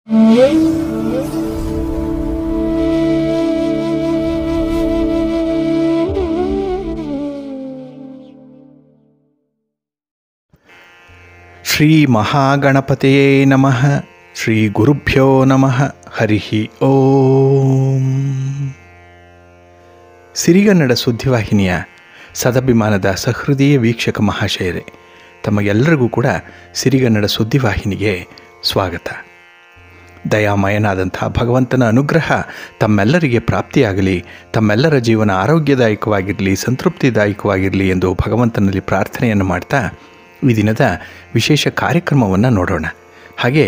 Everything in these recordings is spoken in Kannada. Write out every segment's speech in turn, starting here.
ಶ್ರೀ ಮಹಾಗಣಪತಿಯೇ ನಮಃ. ಶ್ರೀ ಗುರುಭ್ಯೋ ನಮಃ. ಹರಿ ಓಂ. ಸಿರಿಗನ್ನಡ ಸುದ್ದಿವಾಹಿನಿಯ ಸದಭಿಮಾನದ ಸಹೃದಯ ವೀಕ್ಷಕ ಮಹಾಶಯರೇ, ತಮಗೆಲ್ಲರಿಗೂ ಕೂಡ ಸಿರಿಗನ್ನಡ ಸುದ್ದಿವಾಹಿನಿಗೆ ಸ್ವಾಗತ. ದಯಾಮಯನಾದಂಥ ಭಗವಂತನ ಅನುಗ್ರಹ ತಮ್ಮೆಲ್ಲರಿಗೆ ಪ್ರಾಪ್ತಿಯಾಗಲಿ, ತಮ್ಮೆಲ್ಲರ ಜೀವನ ಆರೋಗ್ಯದಾಯಕವಾಗಿರಲಿ, ಸಂತೃಪ್ತಿದಾಯಕವಾಗಿರಲಿ ಎಂದು ಭಗವಂತನಲ್ಲಿ ಪ್ರಾರ್ಥನೆಯನ್ನು ಮಾಡ್ತಾ ಈ ದಿನದ ವಿಶೇಷ ಕಾರ್ಯಕ್ರಮವನ್ನು ನೋಡೋಣ. ಹಾಗೆ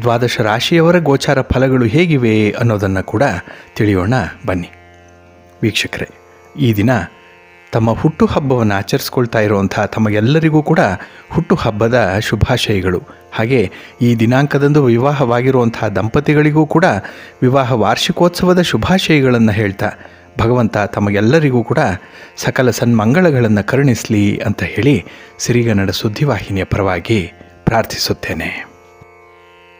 ದ್ವಾದಶ ರಾಶಿಯವರ ಗೋಚಾರ ಫಲಗಳು ಹೇಗಿವೆ ಅನ್ನೋದನ್ನು ಕೂಡ ತಿಳಿಯೋಣ ಬನ್ನಿ. ವೀಕ್ಷಕರೇ, ಈ ದಿನ ತಮ್ಮ ಹುಟ್ಟುಹಬ್ಬವನ್ನು ಆಚರಿಸ್ಕೊಳ್ತಾ ಇರುವಂಥ ತಮಗೆಲ್ಲರಿಗೂ ಕೂಡ ಹುಟ್ಟುಹಬ್ಬದ ಶುಭಾಶಯಗಳು. ಹಾಗೆ ಈ ದಿನಾಂಕದಂದು ವಿವಾಹವಾಗಿರುವಂಥ ದಂಪತಿಗಳಿಗೂ ಕೂಡ ವಿವಾಹ ವಾರ್ಷಿಕೋತ್ಸವದ ಶುಭಾಶಯಗಳನ್ನು ಹೇಳ್ತಾ ಭಗವಂತ ತಮಗೆಲ್ಲರಿಗೂ ಕೂಡ ಸಕಲ ಸನ್ಮಂಗಳಗಳನ್ನು ಕರುಣಿಸಲಿ ಅಂತ ಹೇಳಿ ಸಿರಿಗನ್ನಡ ಸುದ್ದಿವಾಹಿನಿಯ ಪರವಾಗಿ ಪ್ರಾರ್ಥಿಸುತ್ತೇನೆ.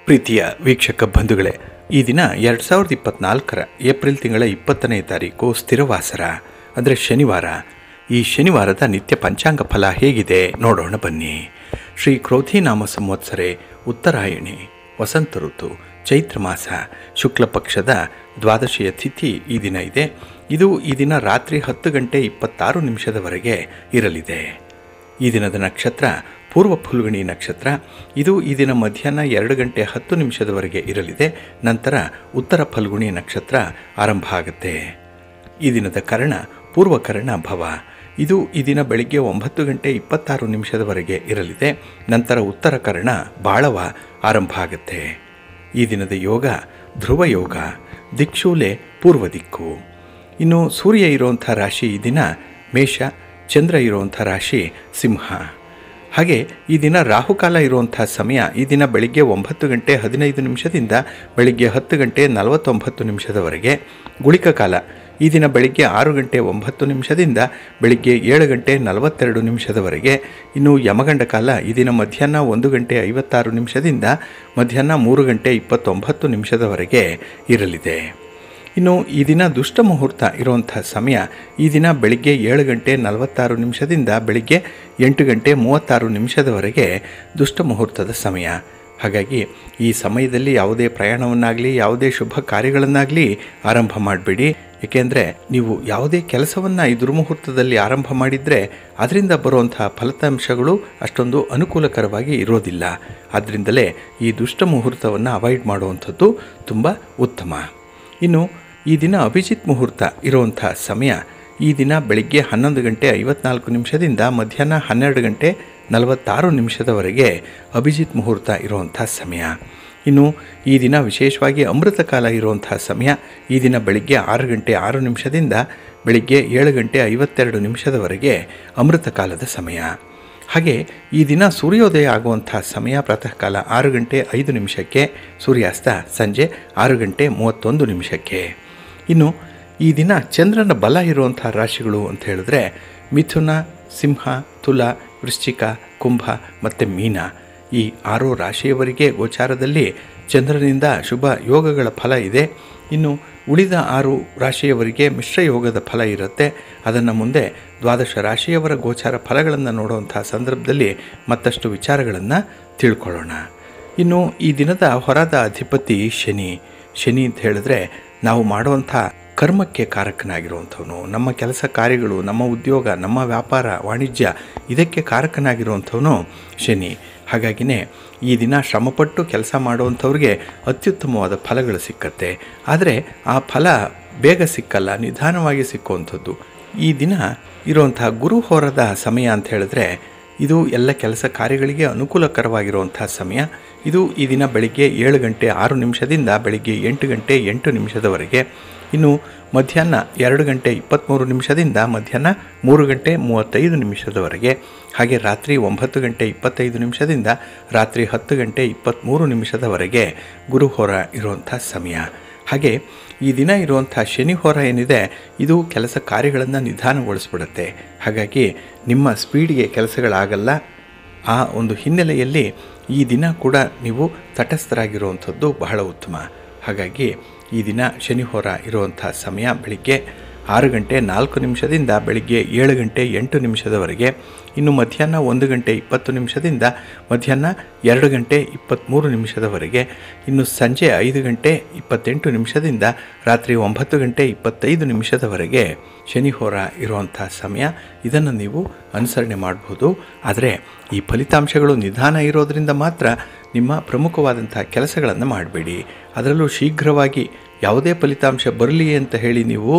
ಪ್ರೀತಿಯ ವೀಕ್ಷಕ ಬಂಧುಗಳೇ, ಈ ದಿನ 2024 ಏಪ್ರಿಲ್ ತಿಂಗಳ 20ನೇ ತಾರೀಕು ಸ್ಥಿರವಾಸರ ಅಂದರೆ ಶನಿವಾರ. ಈ ಶನಿವಾರದ ನಿತ್ಯ ಪಂಚಾಂಗ ಫಲ ಹೇಗಿದೆ ನೋಡೋಣ ಬನ್ನಿ. ಶ್ರೀ ಕ್ರೋಧಿನಾಮ ಸಂವತ್ಸರೆ ಉತ್ತರಾಯಣಿ ವಸಂತ ಋತು ಚೈತ್ರ ಮಾಸ ಶುಕ್ಲ ಪಕ್ಷದ ದ್ವಾದಶಿಯ ತಿಥಿ ಈ ದಿನ ಇದೆ. ಇದು ಈ ದಿನ ರಾತ್ರಿ 10 ಗಂಟೆ 26 ನಿಮಿಷದವರೆಗೆ ಇರಲಿದೆ. ಈ ದಿನದ ನಕ್ಷತ್ರ ಪೂರ್ವ ಫಲ್ಗುಣಿ ನಕ್ಷತ್ರ. ಇದು ಈ ದಿನ ಮಧ್ಯಾಹ್ನ 2 ಗಂಟೆ 10 ನಿಮಿಷದವರೆಗೆ ಇರಲಿದೆ. ನಂತರ ಉತ್ತರ ಫಲ್ಗುಣಿ ನಕ್ಷತ್ರ ಆರಂಭ ಆಗುತ್ತೆ. ಈ ದಿನದ ಕರ್ಣ ಪೂರ್ವಕರ್ಣ ಭವ. ಇದು ಈ ದಿನ ಬೆಳಿಗ್ಗೆ 9 ಗಂಟೆ 26 ನಿಮಿಷದವರೆಗೆ ಇರಲಿದೆ. ನಂತರ ಉತ್ತರ ಕರ್ಣ ಬಾಳವ ಆರಂಭ ಆಗುತ್ತೆ. ಈ ದಿನದ ಯೋಗ ಧ್ರುವ ಯೋಗ, ದಿಕ್ಷೂಲೆ ಪೂರ್ವ ದಿಕ್ಕು. ಇನ್ನು ಸೂರ್ಯ ಇರುವಂಥ ರಾಶಿ ಈ ದಿನ ಮೇಷ, ಚಂದ್ರ ಇರುವಂಥ ರಾಶಿ ಸಿಂಹ. ಹಾಗೆ ಈ ದಿನ ರಾಹುಕಾಲ ಇರುವಂಥ ಸಮಯ ಈ ದಿನ ಬೆಳಿಗ್ಗೆ 9 ಗಂಟೆ 15 ನಿಮಿಷದಿಂದ ಬೆಳಿಗ್ಗೆ 10 ಗಂಟೆ 49 ನಿಮಿಷದವರೆಗೆ. ಗುಳಿಕ ಕಾಲ ಈ ದಿನ ಬೆಳಿಗ್ಗೆ 6 ಗಂಟೆ 9 ನಿಮಿಷದಿಂದ ಬೆಳಿಗ್ಗೆ 7 ಗಂಟೆ 42 ನಿಮಿಷದವರೆಗೆ. ಇನ್ನು ಯಮಗಂಡ ಕಾಲ ಈ ದಿನ ಮಧ್ಯಾಹ್ನ 1 ಗಂಟೆ 56 ನಿಮಿಷದಿಂದ ಮಧ್ಯಾಹ್ನ 3 ಗಂಟೆ 29 ನಿಮಿಷದವರೆಗೆ ಇರಲಿದೆ. ಇನ್ನು ಈ ದಿನ ದುಷ್ಟ ಮುಹೂರ್ತ ಇರುವಂಥ ಸಮಯ ಈ ದಿನ ಬೆಳಿಗ್ಗೆ 7 ಗಂಟೆ 46 ನಿಮಿಷದಿಂದ ಬೆಳಿಗ್ಗೆ 8 ಗಂಟೆ 36 ನಿಮಿಷದವರೆಗೆ ದುಷ್ಟ ಮುಹೂರ್ತದ ಸಮಯ. ಹಾಗಾಗಿ ಈ ಸಮಯದಲ್ಲಿ ಯಾವುದೇ ಪ್ರಯಾಣವನ್ನಾಗಲಿ ಯಾವುದೇ ಶುಭ ಕಾರ್ಯಗಳನ್ನಾಗಲಿ ಆರಂಭ ಮಾಡಬೇಡಿ. ಏಕೆಂದರೆ ನೀವು ಯಾವುದೇ ಕೆಲಸವನ್ನು ಈ ದುರ್ಮುಹೂರ್ತದಲ್ಲಿ ಆರಂಭ ಮಾಡಿದರೆ ಅದರಿಂದ ಬರುವಂಥ ಫಲಿತಾಂಶಗಳು ಅಷ್ಟೊಂದು ಅನುಕೂಲಕರವಾಗಿ ಇರೋದಿಲ್ಲ. ಆದ್ದರಿಂದಲೇ ಈ ದುಷ್ಟ ಮುಹೂರ್ತವನ್ನು ಅವಾಯ್ಡ್ ಮಾಡುವಂಥದ್ದು ತುಂಬ ಉತ್ತಮ. ಇನ್ನು ಈ ದಿನ ಅಭಿಜಿತ್ ಮುಹೂರ್ತ ಇರುವಂಥ ಸಮಯ ಈ ದಿನ ಬೆಳಿಗ್ಗೆ 11 ಗಂಟೆ 54 ನಿಮಿಷದಿಂದ ಮಧ್ಯಾಹ್ನ 12 ಗಂಟೆ 46 ನಿಮಿಷದವರೆಗೆ ಅಭಿಜಿತ್ ಮುಹೂರ್ತ ಇರುವಂಥ ಸಮಯ. ಇನ್ನು ಈ ದಿನ ವಿಶೇಷವಾಗಿ ಅಮೃತ ಕಾಲ ಇರುವಂಥ ಸಮಯ ಈ ದಿನ ಬೆಳಿಗ್ಗೆ 6 ಗಂಟೆ 6 ನಿಮಿಷದಿಂದ ಬೆಳಿಗ್ಗೆ 7 ಗಂಟೆ 52 ನಿಮಿಷದವರೆಗೆ ಅಮೃತ ಕಾಲದ ಸಮಯ. ಹಾಗೆ ಈ ದಿನ ಸೂರ್ಯೋದಯ ಆಗುವಂಥ ಸಮಯ ಪ್ರಾತಃ ಕಾಲ 6 ಗಂಟೆ 5 ನಿಮಿಷಕ್ಕೆ, ಸೂರ್ಯಾಸ್ತ ಸಂಜೆ 6 ಗಂಟೆ 31 ನಿಮಿಷಕ್ಕೆ. ಇನ್ನು ಈ ದಿನ ಚಂದ್ರನ ಬಲ ಇರುವಂಥ ರಾಶಿಗಳು ಅಂತ ಹೇಳಿದ್ರೆ ಮಿಥುನ, ಸಿಂಹ, ತುಲ, ವೃಶ್ಚಿಕ, ಕುಂಭ ಮತ್ತು ಮೀನ. ಈ 6 ರಾಶಿಯವರಿಗೆ ಗೋಚಾರದಲ್ಲಿ ಚಂದ್ರನಿಂದ ಶುಭ ಯೋಗಗಳ ಫಲ ಇದೆ. ಇನ್ನು ಉಳಿದ 6 ರಾಶಿಯವರಿಗೆ ಮಿಶ್ರ ಯೋಗದ ಫಲ ಇರುತ್ತೆ. ಅದನ್ನು ಮುಂದೆ ದ್ವಾದಶ ರಾಶಿಯವರ ಗೋಚಾರ ಫಲಗಳನ್ನು ನೋಡುವಂಥ ಸಂದರ್ಭದಲ್ಲಿ ಮತ್ತಷ್ಟು ವಿಚಾರಗಳನ್ನು ತಿಳ್ಕೊಳ್ಳೋಣ. ಇನ್ನು ಈ ದಿನದ ಹೊರದ ಅಧಿಪತಿ ಶನಿ. ಶನಿ ಅಂತ ಹೇಳಿದ್ರೆ ನಾವು ಮಾಡುವಂಥ ಕರ್ಮಕ್ಕೆ ಕಾರಕನಾಗಿರುವಂಥವನು, ನಮ್ಮ ಕೆಲಸ ಕಾರ್ಯಗಳು, ನಮ್ಮ ಉದ್ಯೋಗ, ನಮ್ಮ ವ್ಯಾಪಾರ ವಾಣಿಜ್ಯ ಇದಕ್ಕೆ ಕಾರಕನಾಗಿರುವಂಥವನು ಶನಿ. ಹಾಗಾಗಿನೇ ಈ ದಿನ ಶ್ರಮಪಟ್ಟು ಕೆಲಸ ಮಾಡುವಂಥವ್ರಿಗೆ ಅತ್ಯುತ್ತಮವಾದ ಫಲಗಳು ಸಿಕ್ಕತ್ತೆ. ಆದರೆ ಆ ಫಲ ಬೇಗ ಸಿಕ್ಕಲ್ಲ, ನಿಧಾನವಾಗಿ ಸಿಕ್ಕುವಂಥದ್ದು. ಈ ದಿನ ಇರುವಂಥ ಗುರು ಹೋರದ ಸಮಯ ಅಂತ ಹೇಳಿದ್ರೆ ಇದು ಎಲ್ಲ ಕೆಲಸ ಕಾರ್ಯಗಳಿಗೆ ಅನುಕೂಲಕರವಾಗಿರುವಂಥ ಸಮಯ. ಇದು ಈ ದಿನ ಬೆಳಿಗ್ಗೆ 7 ಗಂಟೆ 6 ನಿಮಿಷದಿಂದ ಬೆಳಿಗ್ಗೆ 8 ಗಂಟೆ 8 ನಿಮಿಷದವರೆಗೆ. ಇನ್ನು ಮಧ್ಯಾಹ್ನ 2 ಗಂಟೆ 23 ನಿಮಿಷದಿಂದ ಮಧ್ಯಾಹ್ನ 3 ಗಂಟೆ 35 ನಿಮಿಷದವರೆಗೆ. ಹಾಗೆ ರಾತ್ರಿ 9 ಗಂಟೆ 25 ನಿಮಿಷದಿಂದ ರಾತ್ರಿ 10 ಗಂಟೆ 23 ನಿಮಿಷದವರೆಗೆ ಗುರುಹೋರ ಇರುವಂಥ ಸಮಯ. ಹಾಗೆ ಈ ದಿನ ಇರುವಂಥ ಶನಿ ಹೋರ ಏನಿದೆ ಇದು ಕೆಲಸ ಕಾರ್ಯಗಳನ್ನು ನಿಧಾನಗೊಳಿಸ್ಬಿಡುತ್ತೆ. ಹಾಗಾಗಿ ನಿಮ್ಮ ಸ್ಪೀಡ್ಗೆ ಕೆಲಸಗಳಾಗಲ್ಲ. ಆ ಒಂದು ಹಿನ್ನೆಲೆಯಲ್ಲಿ ಈ ದಿನ ಕೂಡ ನೀವು ತಟಸ್ಥರಾಗಿರುವಂಥದ್ದು ಬಹಳ ಉತ್ತಮ. ಹಾಗಾಗಿ ಈ ದಿನ ಶನಿಹೋರ ಇರುವಂಥ ಸಮಯ ಬೆಳಿಗ್ಗೆ 6 ಗಂಟೆ 4 ನಿಮಿಷದಿಂದ ಬೆಳಿಗ್ಗೆ 7 ಗಂಟೆ 8 ನಿಮಿಷದವರೆಗೆ, ಇನ್ನು ಮಧ್ಯಾಹ್ನ 1 ಗಂಟೆ 20 ನಿಮಿಷದಿಂದ ಮಧ್ಯಾಹ್ನ 2 ಗಂಟೆ 23 ನಿಮಿಷದವರೆಗೆ, ಇನ್ನು ಸಂಜೆ 5 ಗಂಟೆ 28 ನಿಮಿಷದಿಂದ ರಾತ್ರಿ 9 ಗಂಟೆ 25 ನಿಮಿಷದವರೆಗೆ ಶನಿಹೋರ ಇರುವಂಥ ಸಮಯ. ಇದನ್ನು ನೀವು ಅನುಸರಣೆ ಮಾಡಬಹುದು. ಆದರೆ ಈ ಫಲಿತಾಂಶಗಳು ನಿಧಾನ ಇರೋದರಿಂದ ಮಾತ್ರ ನಿಮ್ಮ ಪ್ರಮುಖವಾದಂಥ ಕೆಲಸಗಳನ್ನು ಮಾಡಬೇಡಿ. ಅದರಲ್ಲೂ ಶೀಘ್ರವಾಗಿ ಯಾವುದೇ ಫಲಿತಾಂಶ ಬರಲಿ ಅಂತ ಹೇಳಿ ನೀವು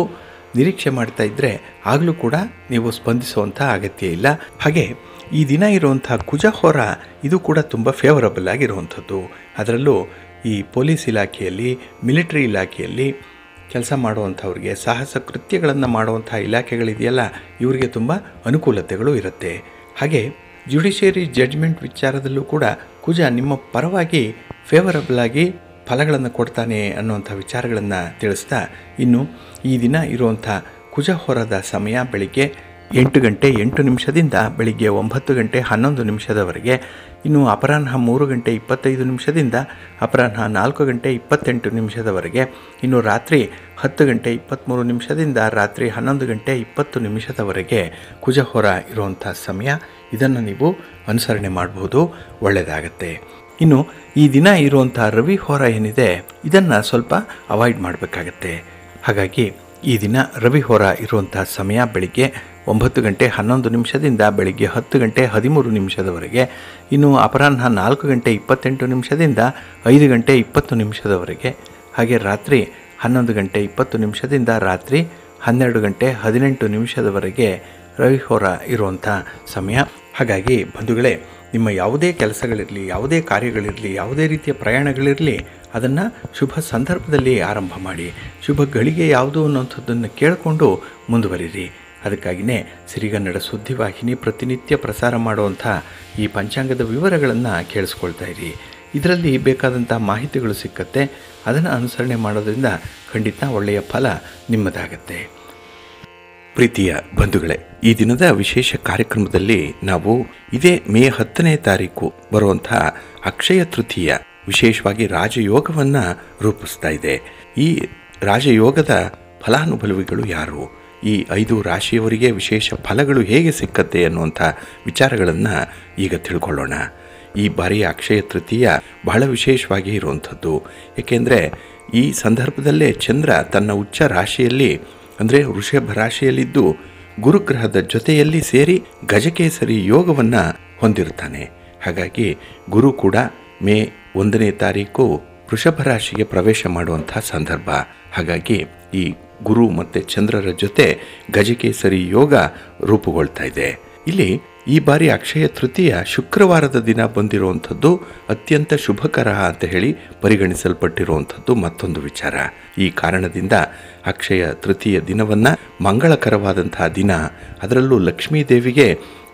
ನಿರೀಕ್ಷೆ ಮಾಡ್ತಾ ಇದ್ದರೆ ಆಗಲೂ ಕೂಡ ನೀವು ಸ್ಪಂದಿಸುವಂಥ ಅಗತ್ಯ ಇಲ್ಲ. ಹಾಗೆ ಈ ದಿನ ಇರುವಂಥ ಕುಜಹೋರ ಇದು ಕೂಡ ತುಂಬ ಫೇವರಬಲ್ ಆಗಿರುವಂಥದ್ದು. ಅದರಲ್ಲೂ ಈ ಪೊಲೀಸ್ ಇಲಾಖೆಯಲ್ಲಿ, ಮಿಲಿಟರಿ ಇಲಾಖೆಯಲ್ಲಿ ಕೆಲಸ ಮಾಡುವಂಥವ್ರಿಗೆ, ಸಾಹಸ ಕೃತ್ಯಗಳನ್ನು ಮಾಡುವಂಥ ಇಲಾಖೆಗಳಿದೆಯಲ್ಲ, ಇವರಿಗೆ ತುಂಬ ಅನುಕೂಲತೆಗಳು ಇರುತ್ತೆ. ಹಾಗೆ ಜುಡಿಷಿಯರಿ ಜಡ್ಜ್ಮೆಂಟ್ ವಿಚಾರದಲ್ಲೂ ಕೂಡ ಕುಜ ನಿಮ್ಮ ಪರವಾಗಿ ಫೇವರಬಲ್ ಆಗಿ ಫಲಗಳನ್ನು ಕೊಡ್ತಾನೆ ಅನ್ನುವಂಥ ವಿಚಾರಗಳನ್ನು ತಿಳಿಸ್ತಾ, ಇನ್ನು ಈ ದಿನ ಇರುವಂಥ ಕುಜಹೋರದ ಸಮಯ ಬೆಳಿಗ್ಗೆ 8 ಗಂಟೆ 8 ನಿಮಿಷದಿಂದ ಬೆಳಿಗ್ಗೆ 9 ಗಂಟೆ 11 ನಿಮಿಷದವರೆಗೆ, ಇನ್ನು ಅಪರಾಹ್ನ 3 ಗಂಟೆ 25 ನಿಮಿಷದಿಂದ ಅಪರಾಹ್ನ 4 ಗಂಟೆ 28 ನಿಮಿಷದವರೆಗೆ, ಇನ್ನು ರಾತ್ರಿ 10 ಗಂಟೆ 23 ನಿಮಿಷದಿಂದ ರಾತ್ರಿ 11 ಗಂಟೆ 20 ನಿಮಿಷದವರೆಗೆ ಕುಜಹೋರ ಇರುವಂಥ ಸಮಯ. ಇದನ್ನು ನೀವು ಅನುಸರಣೆ ಮಾಡಬಹುದು, ಒಳ್ಳೆಯದಾಗತ್ತೆ. ಇನ್ನು ಈ ದಿನ ಇರುವಂಥ ರವಿ ಹೋರ ಏನಿದೆ ಇದನ್ನು ಸ್ವಲ್ಪ ಅವಾಯ್ಡ್ ಮಾಡಬೇಕಾಗತ್ತೆ. ಹಾಗಾಗಿ ಈ ದಿನ ರವಿ ಹೋರ ಇರುವಂಥ ಸಮಯ ಬೆಳಿಗ್ಗೆ 9 ಗಂಟೆ 11 ನಿಮಿಷದಿಂದ ಬೆಳಿಗ್ಗೆ 10 ಗಂಟೆ 13 ನಿಮಿಷದವರೆಗೆ, ಇನ್ನು ಅಪರಾಹ್ನ 4 ಗಂಟೆ 28 ನಿಮಿಷದಿಂದ 5 ಗಂಟೆ 20 ನಿಮಿಷದವರೆಗೆ, ಹಾಗೆ ರಾತ್ರಿ 11 ಗಂಟೆ 20 ನಿಮಿಷದಿಂದ ರಾತ್ರಿ 12 ಗಂಟೆ 18 ನಿಮಿಷದವರೆಗೆ ರವಿ ಹೋರ ಇರುವಂಥ ಸಮಯ. ಹಾಗಾಗಿ ಬಂಧುಗಳೇ, ನಿಮ್ಮ ಯಾವುದೇ ಕೆಲಸಗಳಿರಲಿ, ಯಾವುದೇ ಕಾರ್ಯಗಳಿರಲಿ, ಯಾವುದೇ ರೀತಿಯ ಪ್ರಯಾಣಗಳಿರಲಿ, ಅದನ್ನು ಶುಭ ಸಂದರ್ಭದಲ್ಲಿ ಆರಂಭ ಮಾಡಿ. ಶುಭ ಗಳಿಗೆ ಯಾವುದು ಅನ್ನೋಂಥದ್ದನ್ನು ಕೇಳಿಕೊಂಡು ಮುಂದುವರಿರಿ. ಅದಕ್ಕಾಗಿಯೇ ಸಿರಿಗನ್ನಡ ಸುದ್ದಿವಾಹಿನಿ ಪ್ರತಿನಿತ್ಯ ಪ್ರಸಾರ ಮಾಡುವಂಥ ಈ ಪಂಚಾಂಗದ ವಿವರಗಳನ್ನು ಕೇಳಿಸ್ಕೊಳ್ತಾ ಇರಿ. ಇದರಲ್ಲಿ ಬೇಕಾದಂಥ ಮಾಹಿತಿಗಳು ಸಿಕ್ಕತ್ತೆ. ಅದನ್ನು ಅನುಸರಣೆ ಮಾಡೋದ್ರಿಂದ ಖಂಡಿತ ಒಳ್ಳೆಯ ಫಲ ನಿಮ್ಮದಾಗತ್ತೆ. ಪ್ರೀತಿಯ ಬಂಧುಗಳೇ, ಈ ದಿನದ ವಿಶೇಷ ಕಾರ್ಯಕ್ರಮದಲ್ಲಿ ನಾವು ಇದೇ ಮೇ 10ನೇ ತಾರೀಕು ಬರುವಂಥ ಅಕ್ಷಯ ತೃತೀಯ ವಿಶೇಷವಾಗಿ ರಾಜಯೋಗವನ್ನು ರೂಪಿಸ್ತಾ ಇದೆ. ಈ ರಾಜಯೋಗದ ಫಲಾನುಭವಿಗಳು ಯಾರು, ಈ 5 ರಾಶಿಯವರಿಗೆ ವಿಶೇಷ ಫಲಗಳು ಹೇಗೆ ಸಿಕ್ಕತ್ತೆ ಅನ್ನುವಂಥ ವಿಚಾರಗಳನ್ನು ಈಗ ತಿಳ್ಕೊಳ್ಳೋಣ. ಈ ಬಾರಿಯ ಅಕ್ಷಯ ತೃತೀಯ ಬಹಳ ವಿಶೇಷವಾಗಿ ಇರುವಂಥದ್ದು. ಏಕೆಂದರೆ ಈ ಸಂದರ್ಭದಲ್ಲೇ ಚಂದ್ರ ತನ್ನ ಉಚ್ಚ ರಾಶಿಯಲ್ಲಿ ಅಂದರೆ ವೃಷಭ ರಾಶಿಯಲ್ಲಿದ್ದು ಗುರುಗ್ರಹದ ಜೊತೆಯಲ್ಲಿ ಸೇರಿ ಗಜಕೇಸರಿ ಯೋಗವನ್ನು ಹೊಂದಿರುತ್ತಾನೆ. ಹಾಗಾಗಿ ಗುರು ಕೂಡ ಮೇ 1ನೇ ತಾರೀಕು ವೃಷಭ ರಾಶಿಗೆ ಪ್ರವೇಶ ಮಾಡುವಂಥ ಸಂದರ್ಭ. ಹಾಗಾಗಿ ಈ ಗುರು ಮತ್ತು ಚಂದ್ರರ ಜೊತೆ ಗಜಕೇಸರಿ ಯೋಗ ರೂಪುಗೊಳ್ತಾ ಇದೆ. ಇಲ್ಲಿ ಈ ಬಾರಿ ಅಕ್ಷಯ ತೃತೀಯ ಶುಕ್ರವಾರದ ದಿನ ಬಂದಿರುವಂಥದ್ದು ಅತ್ಯಂತ ಶುಭಕರ ಅಂತ ಹೇಳಿ ಪರಿಗಣಿಸಲ್ಪಟ್ಟಿರುವಂಥದ್ದು ಮತ್ತೊಂದು ವಿಚಾರ. ಈ ಕಾರಣದಿಂದ ಅಕ್ಷಯ ತೃತೀಯ ದಿನವನ್ನು ಮಂಗಳಕರವಾದಂತಹ ದಿನ, ಅದರಲ್ಲೂ ಲಕ್ಷ್ಮೀ ದೇವಿಗೆ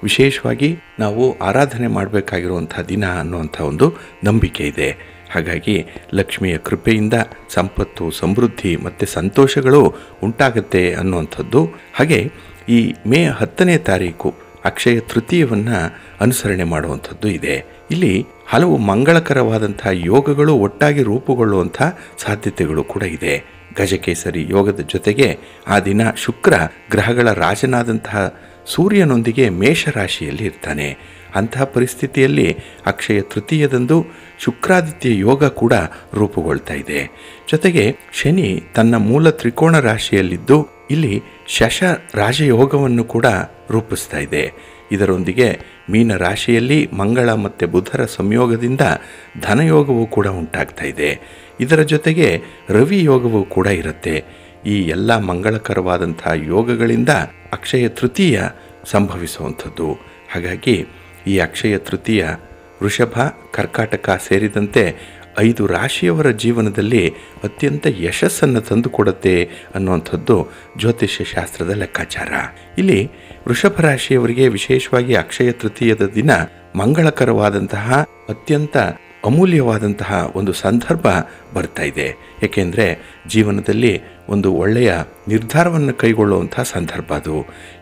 ವಿಶೇಷವಾಗಿ ನಾವು ಆರಾಧನೆ ಮಾಡಬೇಕಾಗಿರುವಂಥ ದಿನ ಅನ್ನುವಂಥ ಒಂದು ನಂಬಿಕೆ ಇದೆ. ಹಾಗಾಗಿ ಲಕ್ಷ್ಮಿಯ ಕೃಪೆಯಿಂದ ಸಂಪತ್ತು, ಸಮೃದ್ಧಿ ಮತ್ತು ಸಂತೋಷಗಳು ಉಂಟಾಗತ್ತೆ ಅನ್ನುವಂಥದ್ದು. ಹಾಗೆ ಈ ಮೇ 10ನೇ ತಾರೀಕು ಅಕ್ಷಯ ತೃತೀಯವನ್ನು ಅನುಸರಣೆ ಮಾಡುವಂಥದ್ದು ಇದೆ. ಇಲ್ಲಿ ಹಲವು ಮಂಗಳಕರವಾದಂಥ ಯೋಗಗಳು ಒಟ್ಟಾಗಿ ರೂಪುಗೊಳ್ಳುವಂಥ ಸಾಧ್ಯತೆಗಳು ಕೂಡ ಇದೆ. ಗಜಕೇಸರಿ ಯೋಗದ ಜೊತೆಗೆ ಆ ದಿನ ಶುಕ್ರ ಗ್ರಹಗಳ ರಾಜನಾದಂತಹ ಸೂರ್ಯನೊಂದಿಗೆ ಮೇಷರಾಶಿಯಲ್ಲಿ ಇರ್ತಾನೆ. ಅಂತಹ ಪರಿಸ್ಥಿತಿಯಲ್ಲಿ ಅಕ್ಷಯ ತೃತೀಯದಂದು ಶುಕ್ರಾದಿತ್ಯ ಯೋಗ ಕೂಡ ರೂಪುಗೊಳ್ತಾ ಇದೆ. ಜೊತೆಗೆ ಶನಿ ತನ್ನ ಮೂಲ ತ್ರಿಕೋಣ ರಾಶಿಯಲ್ಲಿದ್ದು ಇಲ್ಲಿ ಶಶ ರಾಜಯೋಗವನ್ನು ಕೂಡ ರೂಪಿಸ್ತಾ ಇದೆ. ಇದರೊಂದಿಗೆ ಮೀನ ರಾಶಿಯಲ್ಲಿ ಮಂಗಳ ಮತ್ತು ಬುಧರ ಸಂಯೋಗದಿಂದ ಧನಯೋಗವೂ ಕೂಡ ಉಂಟಾಗ್ತಾ ಇದೆ. ಇದರ ಜೊತೆಗೆ ರವಿ ಯೋಗವೂ ಕೂಡ ಇರುತ್ತೆ. ಈ ಎಲ್ಲ ಮಂಗಳಕರವಾದಂಥ ಯೋಗಗಳಿಂದ ಅಕ್ಷಯ ತೃತೀಯ ಸಂಭವಿಸುವಂಥದ್ದು. ಹಾಗಾಗಿ ಈ ಅಕ್ಷಯ ತೃತೀಯ ವೃಷಭ, ಕರ್ಕಾಟಕ ಸೇರಿದಂತೆ 5 ರಾಶಿಯವರ ಜೀವನದಲ್ಲಿ ಅತ್ಯಂತ ಯಶಸ್ಸನ್ನು ತಂದುಕೊಡುತ್ತೆ ಅನ್ನುವಂಥದ್ದು ಜ್ಯೋತಿಷ್ಯ ಶಾಸ್ತ್ರದ ಲೆಕ್ಕಾಚಾರ. ಇಲ್ಲಿ ವೃಷಭ ರಾಶಿಯವರಿಗೆ ವಿಶೇಷವಾಗಿ ಅಕ್ಷಯ ತೃತೀಯದ ದಿನ ಮಂಗಳಕರವಾದಂತಹ ಅತ್ಯಂತ ಅಮೂಲ್ಯವಾದಂತಹ ಒಂದು ಸಂದರ್ಭ ಬರ್ತಾ ಇದೆ. ಏಕೆಂದರೆ ಜೀವನದಲ್ಲಿ ಒಂದು ಒಳ್ಳೆಯ ನಿರ್ಧಾರವನ್ನು ಕೈಗೊಳ್ಳುವಂಥ ಸಂದರ್ಭ ಅದು.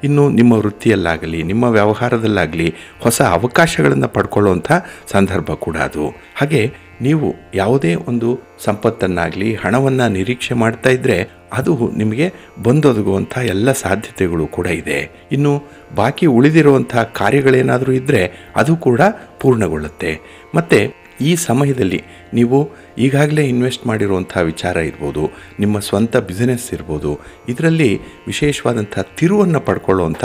ಇನ್ನು ನಿಮ್ಮ ವೃತ್ತಿಯಲ್ಲಾಗಲಿ ನಿಮ್ಮ ವ್ಯವಹಾರದಲ್ಲಾಗಲಿ ಹೊಸ ಅವಕಾಶಗಳನ್ನು ಪಡ್ಕೊಳ್ಳುವಂಥ ಸಂದರ್ಭ ಕೂಡ ಅದು. ಹಾಗೆ ನೀವು ಯಾವುದೇ ಒಂದು ಸಂಪತ್ತನ್ನಾಗಲಿ ಹಣವನ್ನು ನಿರೀಕ್ಷೆ ಮಾಡ್ತಾ ಇದ್ದರೆ ಅದು ನಿಮಗೆ ಬಂದೊದಗುವಂಥ ಎಲ್ಲ ಸಾಧ್ಯತೆಗಳು ಕೂಡ ಇದೆ. ಇನ್ನು ಬಾಕಿ ಉಳಿದಿರುವಂಥ ಕಾರ್ಯಗಳೇನಾದರೂ ಇದ್ದರೆ ಅದು ಕೂಡ ಪೂರ್ಣಗೊಳ್ಳುತ್ತೆ. ಮತ್ತು ಈ ಸಮಯದಲ್ಲಿ ನೀವು ಈಗಾಗಲೇ ಇನ್ವೆಸ್ಟ್ ಮಾಡಿರುವಂಥ ವಿಚಾರ ಇರ್ಬೋದು, ನಿಮ್ಮ ಸ್ವಂತ ಬಿಸ್ನೆಸ್ ಇರ್ಬೋದು, ಇದರಲ್ಲಿ ವಿಶೇಷವಾದಂಥ ತಿರುವನ್ನು ಪಡ್ಕೊಳ್ಳುವಂಥ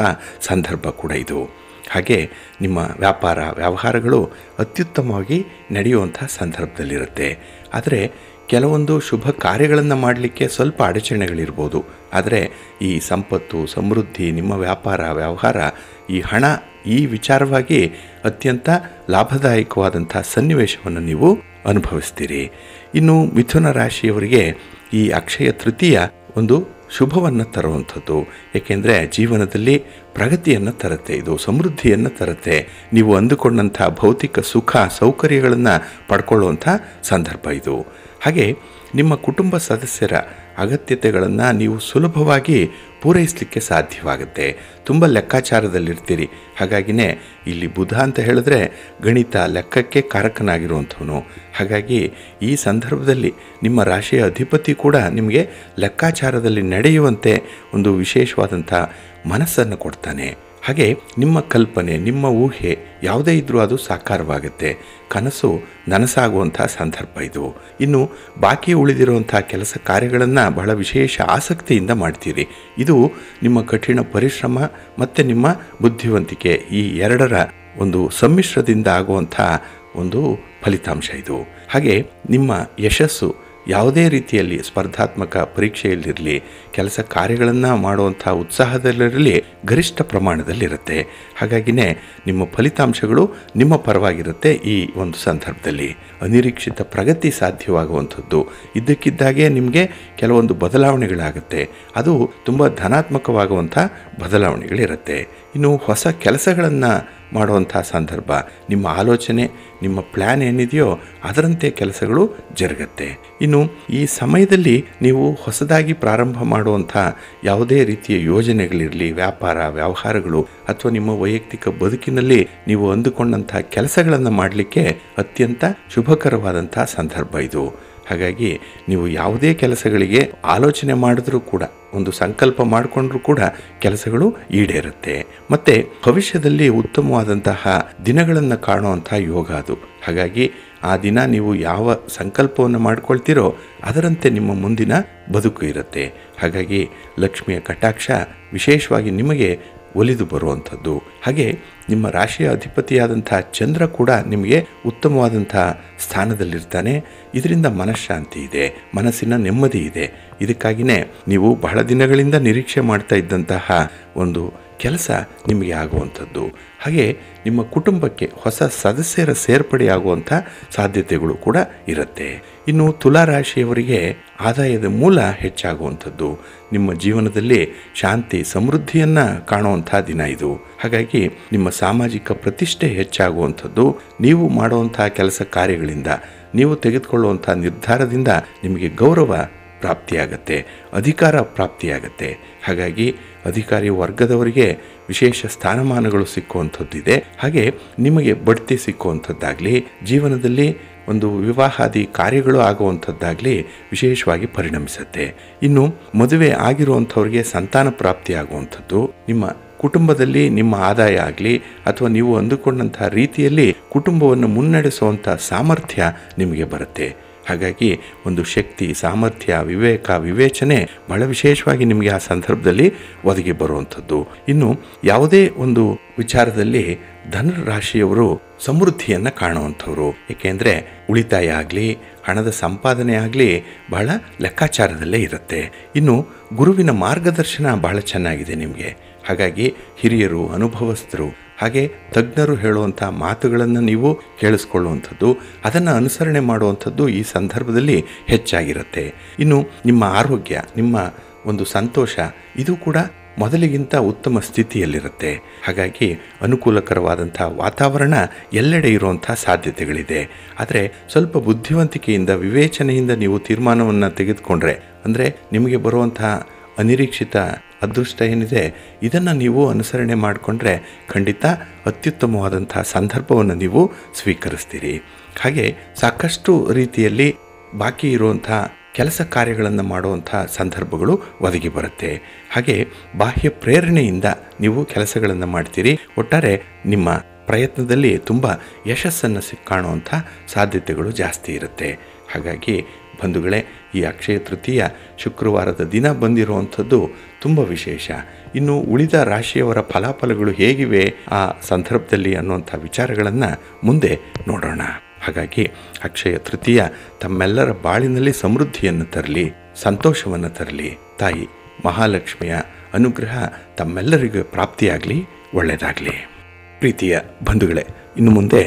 ಸಂದರ್ಭ ಕೂಡ ಇದು. ಹಾಗೆ ನಿಮ್ಮ ವ್ಯವಹಾರಗಳು ಅತ್ಯುತ್ತಮವಾಗಿ ನಡೆಯುವಂಥ ಸಂದರ್ಭದಲ್ಲಿರುತ್ತೆ. ಆದರೆ ಕೆಲವೊಂದು ಶುಭ ಕಾರ್ಯಗಳನ್ನು ಮಾಡಲಿಕ್ಕೆ ಸ್ವಲ್ಪ ಅಡಚಣೆಗಳಿರ್ಬೋದು. ಆದರೆ ಈ ಸಂಪತ್ತು, ಸಮೃದ್ಧಿ, ನಿಮ್ಮ ವ್ಯವಹಾರ, ಈ ಹಣ, ಈ ವಿಚಾರವಾಗಿ ಅತ್ಯಂತ ಲಾಭದಾಯಕವಾದಂಥ ಸನ್ನಿವೇಶವನ್ನು ನೀವು ಅನುಭವಿಸ್ತೀರಿ. ಇನ್ನು ಮಿಥುನ ರಾಶಿಯವರಿಗೆ ಈ ಅಕ್ಷಯ ತೃತೀಯ ಒಂದು ಶುಭವನ್ನು ತರುವಂಥದ್ದು. ಏಕೆಂದರೆ ಜೀವನದಲ್ಲಿ ಪ್ರಗತಿಯನ್ನು ತರುತ್ತೆ, ಇದು ಸಮೃದ್ಧಿಯನ್ನು ತರುತ್ತೆ. ನೀವು ಅಂದುಕೊಂಡಂಥ ಭೌತಿಕ ಸುಖ ಸೌಕರ್ಯಗಳನ್ನು ಪಡ್ಕೊಳ್ಳುವಂಥ ಸಂದರ್ಭ ಇದು. ಹಾಗೆ ನಿಮ್ಮ ಕುಟುಂಬ ಸದಸ್ಯರ ಅಗತ್ಯತೆಗಳನ್ನು ನೀವು ಸುಲಭವಾಗಿ ಪೂರೈಸಲಿಕ್ಕೆ ಸಾಧ್ಯವಾಗುತ್ತೆ. ತುಂಬ ಲೆಕ್ಕಾಚಾರದಲ್ಲಿರ್ತೀರಿ. ಹಾಗಾಗಿನೇ ಇಲ್ಲಿ ಬುಧ ಅಂತ ಹೇಳಿದ್ರೆ ಗಣಿತ, ಲೆಕ್ಕಕ್ಕೆ ಕಾರಕನಾಗಿರುವಂಥವನು. ಹಾಗಾಗಿ ಈ ಸಂದರ್ಭದಲ್ಲಿ ನಿಮ್ಮ ರಾಶಿಯ ಅಧಿಪತಿ ಕೂಡ ನಿಮಗೆ ಲೆಕ್ಕಾಚಾರದಲ್ಲಿ ನಡೆಯುವಂತೆ ಒಂದು ವಿಶೇಷವಾದಂಥ ಮನಸ್ಸನ್ನು ಕೊಡ್ತಾನೆ. ಹಾಗೆ ನಿಮ್ಮ ಕಲ್ಪನೆ, ನಿಮ್ಮ ಊಹೆ ಯಾವುದೇ ಇದ್ದರೂ ಅದು ಸಾಕಾರವಾಗುತ್ತೆ. ಕನಸು ನನಸಾಗುವಂಥ ಸಂದರ್ಭ ಇದು. ಇನ್ನು ಬಾಕಿ ಉಳಿದಿರುವಂಥ ಕೆಲಸ ಕಾರ್ಯಗಳನ್ನು ಬಹಳ ವಿಶೇಷ ಆಸಕ್ತಿಯಿಂದ ಮಾಡ್ತೀರಿ. ಇದು ನಿಮ್ಮ ಕಠಿಣ ಪರಿಶ್ರಮ ಮತ್ತು ನಿಮ್ಮ ಬುದ್ಧಿವಂತಿಕೆ ಈ ಎರಡರ ಒಂದು ಸಮ್ಮಿಶ್ರದಿಂದ ಆಗುವಂಥ ಒಂದು ಫಲಿತಾಂಶ ಇದು. ಹಾಗೆ ನಿಮ್ಮ ಯಶಸ್ಸು ಯಾವುದೇ ರೀತಿಯಲ್ಲಿ ಸ್ಪರ್ಧಾತ್ಮಕ ಪರೀಕ್ಷೆಯಲ್ಲಿರಲಿ, ಕೆಲಸ ಕಾರ್ಯಗಳನ್ನು ಮಾಡುವಂಥ ಉತ್ಸಾಹದಲ್ಲಿರಲಿ ಗರಿಷ್ಠ ಪ್ರಮಾಣದಲ್ಲಿರುತ್ತೆ. ಹಾಗಾಗಿನೇ ನಿಮ್ಮ ಫಲಿತಾಂಶಗಳು ನಿಮ್ಮ ಪರವಾಗಿರುತ್ತೆ. ಈ ಒಂದು ಸಂದರ್ಭದಲ್ಲಿ ಅನಿರೀಕ್ಷಿತ ಪ್ರಗತಿ ಸಾಧ್ಯವಾಗುವಂಥದ್ದು. ಇದ್ದಕ್ಕಿದ್ದಾಗೆ ನಿಮಗೆ ಕೆಲವೊಂದು ಬದಲಾವಣೆಗಳಾಗುತ್ತೆ. ಅದು ತುಂಬ ಧನಾತ್ಮಕವಾಗುವಂಥ ಬದಲಾವಣೆಗಳಿರುತ್ತೆ. ಇನ್ನು ಹೊಸ ಕೆಲಸಗಳನ್ನು ಮಾಡುವಂಥ ಸಂದರ್ಭ, ನಿಮ್ಮ ಆಲೋಚನೆ, ನಿಮ್ಮ ಪ್ಲ್ಯಾನ್ ಏನಿದೆಯೋ ಅದರಂತೆ ಕೆಲಸಗಳು ಜರುಗತ್ತೆ. ಇನ್ನು ಈ ಸಮಯದಲ್ಲಿ ನೀವು ಹೊಸದಾಗಿ ಪ್ರಾರಂಭ ಮಾಡುವಂಥ ಯಾವುದೇ ರೀತಿಯ ಯೋಜನೆಗಳಿರಲಿ, ವ್ಯವಹಾರಗಳು ಅಥವಾ ನಿಮ್ಮ ವೈಯಕ್ತಿಕ ಬದುಕಿನಲ್ಲಿ ನೀವು ಅಂದುಕೊಂಡಂಥ ಕೆಲಸಗಳನ್ನು ಮಾಡಲಿಕ್ಕೆ ಅತ್ಯಂತ ಶುಭಕರವಾದಂಥ ಸಂದರ್ಭ ಇದು. ಹಾಗಾಗಿ ನೀವು ಯಾವುದೇ ಕೆಲಸಗಳಿಗೆ ಆಲೋಚನೆ ಮಾಡಿದ್ರೂ ಕೂಡ, ಒಂದು ಸಂಕಲ್ಪ ಮಾಡಿಕೊಂಡ್ರೂ ಕೂಡ ಕೆಲಸಗಳು ಈಡೇರುತ್ತೆ. ಮತ್ತು ಭವಿಷ್ಯದಲ್ಲಿ ಉತ್ತಮವಾದಂತಹ ದಿನಗಳನ್ನು ಕಾಣುವಂಥ ಯೋಗ ಅದು. ಹಾಗಾಗಿ ಆ ದಿನ ನೀವು ಯಾವ ಸಂಕಲ್ಪವನ್ನು ಮಾಡ್ಕೊಳ್ತೀರೋ ಅದರಂತೆ ನಿಮ್ಮ ಮುಂದಿನ ಬದುಕು ಇರುತ್ತೆ. ಹಾಗಾಗಿ ಲಕ್ಷ್ಮಿಯ ಕಟಾಕ್ಷ ವಿಶೇಷವಾಗಿ ನಿಮಗೆ ಒಲಿದು ಬರುವಂಥದ್ದು. ಹಾಗೆ ನಿಮ್ಮ ರಾಶಿಯ ಅಧಿಪತಿಯಾದಂಥ ಚಂದ್ರ ಕೂಡ ನಿಮಗೆ ಉತ್ತಮವಾದಂಥ ಸ್ಥಾನದಲ್ಲಿರ್ತಾನೆ. ಇದರಿಂದ ಮನಃಶಾಂತಿ ಇದೆ, ಮನಸ್ಸಿನ ನೆಮ್ಮದಿ ಇದೆ. ಇದಕ್ಕಾಗಿಯೇ ನೀವು ಬಹಳ ದಿನಗಳಿಂದ ನಿರೀಕ್ಷೆ ಮಾಡ್ತಾ ಇದ್ದಂತಹ ಒಂದು ಕೆಲಸ ನಿಮಗೆ ಆಗುವಂಥದ್ದು. ಹಾಗೆ ನಿಮ್ಮ ಕುಟುಂಬಕ್ಕೆ ಹೊಸ ಸದಸ್ಯರ ಸೇರ್ಪಡೆಯಾಗುವಂಥ ಸಾಧ್ಯತೆಗಳು ಕೂಡ ಇರುತ್ತೆ. ಇನ್ನು ತುಲಾರಾಶಿಯವರಿಗೆ ಆದಾಯದ ಮೂಲ ಹೆಚ್ಚಾಗುವಂಥದ್ದು. ನಿಮ್ಮ ಜೀವನದಲ್ಲಿ ಶಾಂತಿ ಸಮೃದ್ಧಿಯನ್ನು ಕಾಣುವಂಥ ದಿನ ಇದು. ಹಾಗಾಗಿ ನಿಮ್ಮ ಸಾಮಾಜಿಕ ಪ್ರತಿಷ್ಠೆ ಹೆಚ್ಚಾಗುವಂಥದ್ದು. ನೀವು ಮಾಡುವಂಥ ಕೆಲಸ ಕಾರ್ಯಗಳಿಂದ, ನೀವು ತೆಗೆದುಕೊಳ್ಳುವಂಥ ನಿರ್ಧಾರದಿಂದ ನಿಮಗೆ ಗೌರವ ಪ್ರಾಪ್ತಿಯಾಗತ್ತೆ, ಅಧಿಕಾರ ಪ್ರಾಪ್ತಿಯಾಗತ್ತೆ. ಹಾಗಾಗಿ ಅಧಿಕಾರಿ ವರ್ಗದವರಿಗೆ ವಿಶೇಷ ಸ್ಥಾನಮಾನಗಳು ಸಿಕ್ಕುವಂಥದ್ದಿದೆ. ಹಾಗೆ ನಿಮಗೆ ಬಡ್ತಿ ಸಿಕ್ಕುವಂಥದ್ದಾಗಲಿ, ಜೀವನದಲ್ಲಿ ಒಂದು ವಿವಾಹಾದಿ ಕಾರ್ಯಗಳು ಆಗುವಂಥದ್ದಾಗಲಿ ವಿಶೇಷವಾಗಿ ಪರಿಣಮಿಸುತ್ತೆ. ಇನ್ನು ಮದುವೆ ಆಗಿರುವಂಥವ್ರಿಗೆ ಸಂತಾನ ಪ್ರಾಪ್ತಿಯಾಗುವಂಥದ್ದು. ನಿಮ್ಮ ಕುಟುಂಬದಲ್ಲಿ ನಿಮ್ಮ ಆದಾಯ ಆಗಲಿ ಅಥವಾ ನೀವು ಅಂದುಕೊಂಡಂಥ ರೀತಿಯಲ್ಲಿ ಕುಟುಂಬವನ್ನು ಮುನ್ನಡೆಸುವಂಥ ಸಾಮರ್ಥ್ಯ ನಿಮಗೆ ಬರುತ್ತೆ. ಹಾಗಾಗಿ ಒಂದು ಶಕ್ತಿ, ಸಾಮರ್ಥ್ಯ, ವಿವೇಚನೆ ಬಹಳ ವಿಶೇಷವಾಗಿ ನಿಮಗೆ ಆ ಸಂದರ್ಭದಲ್ಲಿ ಒದಗಿ ಬರುವಂಥದ್ದು. ಇನ್ನು ಯಾವುದೇ ಒಂದು ವಿಚಾರದಲ್ಲಿ ಧನುರಾಶಿಯವರು ಸಮೃದ್ಧಿಯನ್ನು ಕಾಣುವಂಥವ್ರು. ಏಕೆಂದರೆ ಉಳಿತಾಯ ಆಗಲಿ, ಹಣದ ಸಂಪಾದನೆ ಆಗಲಿ ಬಹಳ ಲೆಕ್ಕಾಚಾರದಲ್ಲೇ ಇರುತ್ತೆ. ಇನ್ನು ಗುರುವಿನ ಮಾರ್ಗದರ್ಶನ ಬಹಳ ಚೆನ್ನಾಗಿದೆ ನಿಮಗೆ. ಹಾಗಾಗಿ ಹಿರಿಯರು, ಅನುಭವಸ್ಥರು, ಹಾಗೆ ತಜ್ಞರು ಹೇಳುವಂಥ ಮಾತುಗಳನ್ನು ನೀವು ಕೇಳಿಸ್ಕೊಳ್ಳುವಂಥದ್ದು, ಅದನ್ನು ಅನುಸರಣೆ ಮಾಡುವಂಥದ್ದು ಈ ಸಂದರ್ಭದಲ್ಲಿ ಹೆಚ್ಚಾಗಿರುತ್ತೆ. ಇನ್ನು ನಿಮ್ಮ ಆರೋಗ್ಯ, ನಿಮ್ಮ ಒಂದು ಸಂತೋಷ ಇದು ಕೂಡ ಮೊದಲಿಗಿಂತ ಉತ್ತಮ ಸ್ಥಿತಿಯಲ್ಲಿರುತ್ತೆ. ಹಾಗಾಗಿ ಅನುಕೂಲಕರವಾದಂಥ ವಾತಾವರಣ ಎಲ್ಲೆಡೆ ಇರುವಂಥ ಸಾಧ್ಯತೆಗಳಿದೆ. ಆದರೆ ಸ್ವಲ್ಪ ಬುದ್ಧಿವಂತಿಕೆಯಿಂದ ವಿವೇಚನೆಯಿಂದ ನೀವು ತೀರ್ಮಾನವನ್ನು ತೆಗೆದುಕೊಂಡ್ರೆ, ಅಂದರೆ ನಿಮಗೆ ಬರುವಂತಹ ಅನಿರೀಕ್ಷಿತ ಅದೃಷ್ಟ ಏನಿದೆ ಇದನ್ನು ನೀವು ಅನುಸರಣೆ ಮಾಡಿಕೊಂಡ್ರೆ ಖಂಡಿತ ಅತ್ಯುತ್ತಮವಾದಂಥ ಸಂದರ್ಭವನ್ನು ನೀವು ಸ್ವೀಕರಿಸ್ತೀರಿ. ಹಾಗೆ ಸಾಕಷ್ಟು ರೀತಿಯಲ್ಲಿ ಬಾಕಿ ಇರುವಂಥ ಕೆಲಸ ಕಾರ್ಯಗಳನ್ನು ಮಾಡುವಂಥ ಸಂದರ್ಭಗಳು ಒದಗಿ ಬರುತ್ತೆ. ಹಾಗೆ ಬಾಹ್ಯ ಪ್ರೇರಣೆಯಿಂದ ನೀವು ಕೆಲಸಗಳನ್ನು ಮಾಡ್ತೀರಿ. ಒಟ್ಟಾರೆ ನಿಮ್ಮ ಪ್ರಯತ್ನದಲ್ಲಿ ತುಂಬ ಯಶಸ್ಸನ್ನು ಕಾಣುವಂಥ ಸಾಧ್ಯತೆಗಳು ಜಾಸ್ತಿ ಇರುತ್ತೆ. ಹಾಗಾಗಿ ಬಂಧುಗಳೇ, ಈ ಅಕ್ಷಯ ತೃತೀಯ ಶುಕ್ರವಾರದ ದಿನ ಬಂದಿರುವಂಥದ್ದು ತುಂಬ ವಿಶೇಷ. ಇನ್ನು ಉಳಿದ ರಾಶಿಯವರ ಫಲಾಫಲಗಳು ಹೇಗಿವೆ ಆ ಸಂದರ್ಭದಲ್ಲಿ ಅನ್ನುವಂಥ ವಿಚಾರಗಳನ್ನು ಮುಂದೆ ನೋಡೋಣ. ಹಾಗಾಗಿ ಅಕ್ಷಯ ತೃತೀಯ ತಮ್ಮೆಲ್ಲರ ಬಾಳಿನಲ್ಲಿ ಸಮೃದ್ಧಿಯನ್ನು ತರಲಿ, ಸಂತೋಷವನ್ನು ತರಲಿ. ತಾಯಿ ಮಹಾಲಕ್ಷ್ಮಿಯ ಅನುಗ್ರಹ ತಮ್ಮೆಲ್ಲರಿಗೂ ಪ್ರಾಪ್ತಿಯಾಗಲಿ, ಒಳ್ಳೆಯದಾಗಲಿ. ಪ್ರೀತಿಯ ಬಂಧುಗಳೇ, ಇನ್ನು ಮುಂದೆ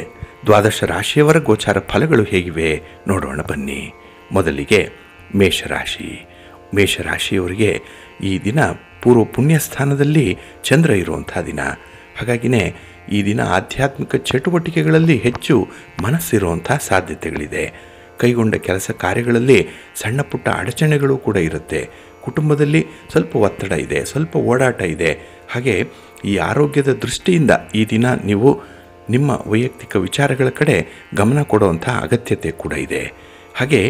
ದ್ವಾದಶ ರಾಶಿಯವರ ಗೋಚಾರ ಫಲಗಳು ಹೇಗಿವೆ ನೋಡೋಣ ಬನ್ನಿ. ಮೊದಲಿಗೆ ಮೇಷರಾಶಿ. ಮೇಷರಾಶಿಯವರಿಗೆ ಈ ದಿನ ಪೂರ್ವ ಪುಣ್ಯ ಸ್ಥಾನದಲ್ಲಿ ಚಂದ್ರ ಇರುವಂಥ ದಿನ. ಹಾಗಾಗಿನೇ ಈ ದಿನ ಆಧ್ಯಾತ್ಮಿಕ ಚಟುವಟಿಕೆಗಳಲ್ಲಿ ಹೆಚ್ಚು ಮನಸ್ಸಿರುವಂಥ ಸಾಧ್ಯತೆಗಳಿದೆ. ಕೈಗೊಂಡ ಕೆಲಸ ಕಾರ್ಯಗಳಲ್ಲಿ ಸಣ್ಣ ಪುಟ್ಟ ಅಡಚಣೆಗಳು ಕೂಡ ಇರುತ್ತೆ. ಕುಟುಂಬದಲ್ಲಿ ಸ್ವಲ್ಪ ಒತ್ತಡ ಇದೆ, ಸ್ವಲ್ಪ ಓಡಾಟ ಇದೆ. ಹಾಗೆ ಈ ಆರೋಗ್ಯದ ದೃಷ್ಟಿಯಿಂದ ಈ ದಿನ ನೀವು ನಿಮ್ಮ ವೈಯಕ್ತಿಕ ವಿಚಾರಗಳ ಕಡೆ ಗಮನ ಕೊಡುವಂಥ ಅಗತ್ಯತೆ ಕೂಡ ಇದೆ. ಹಾಗೆ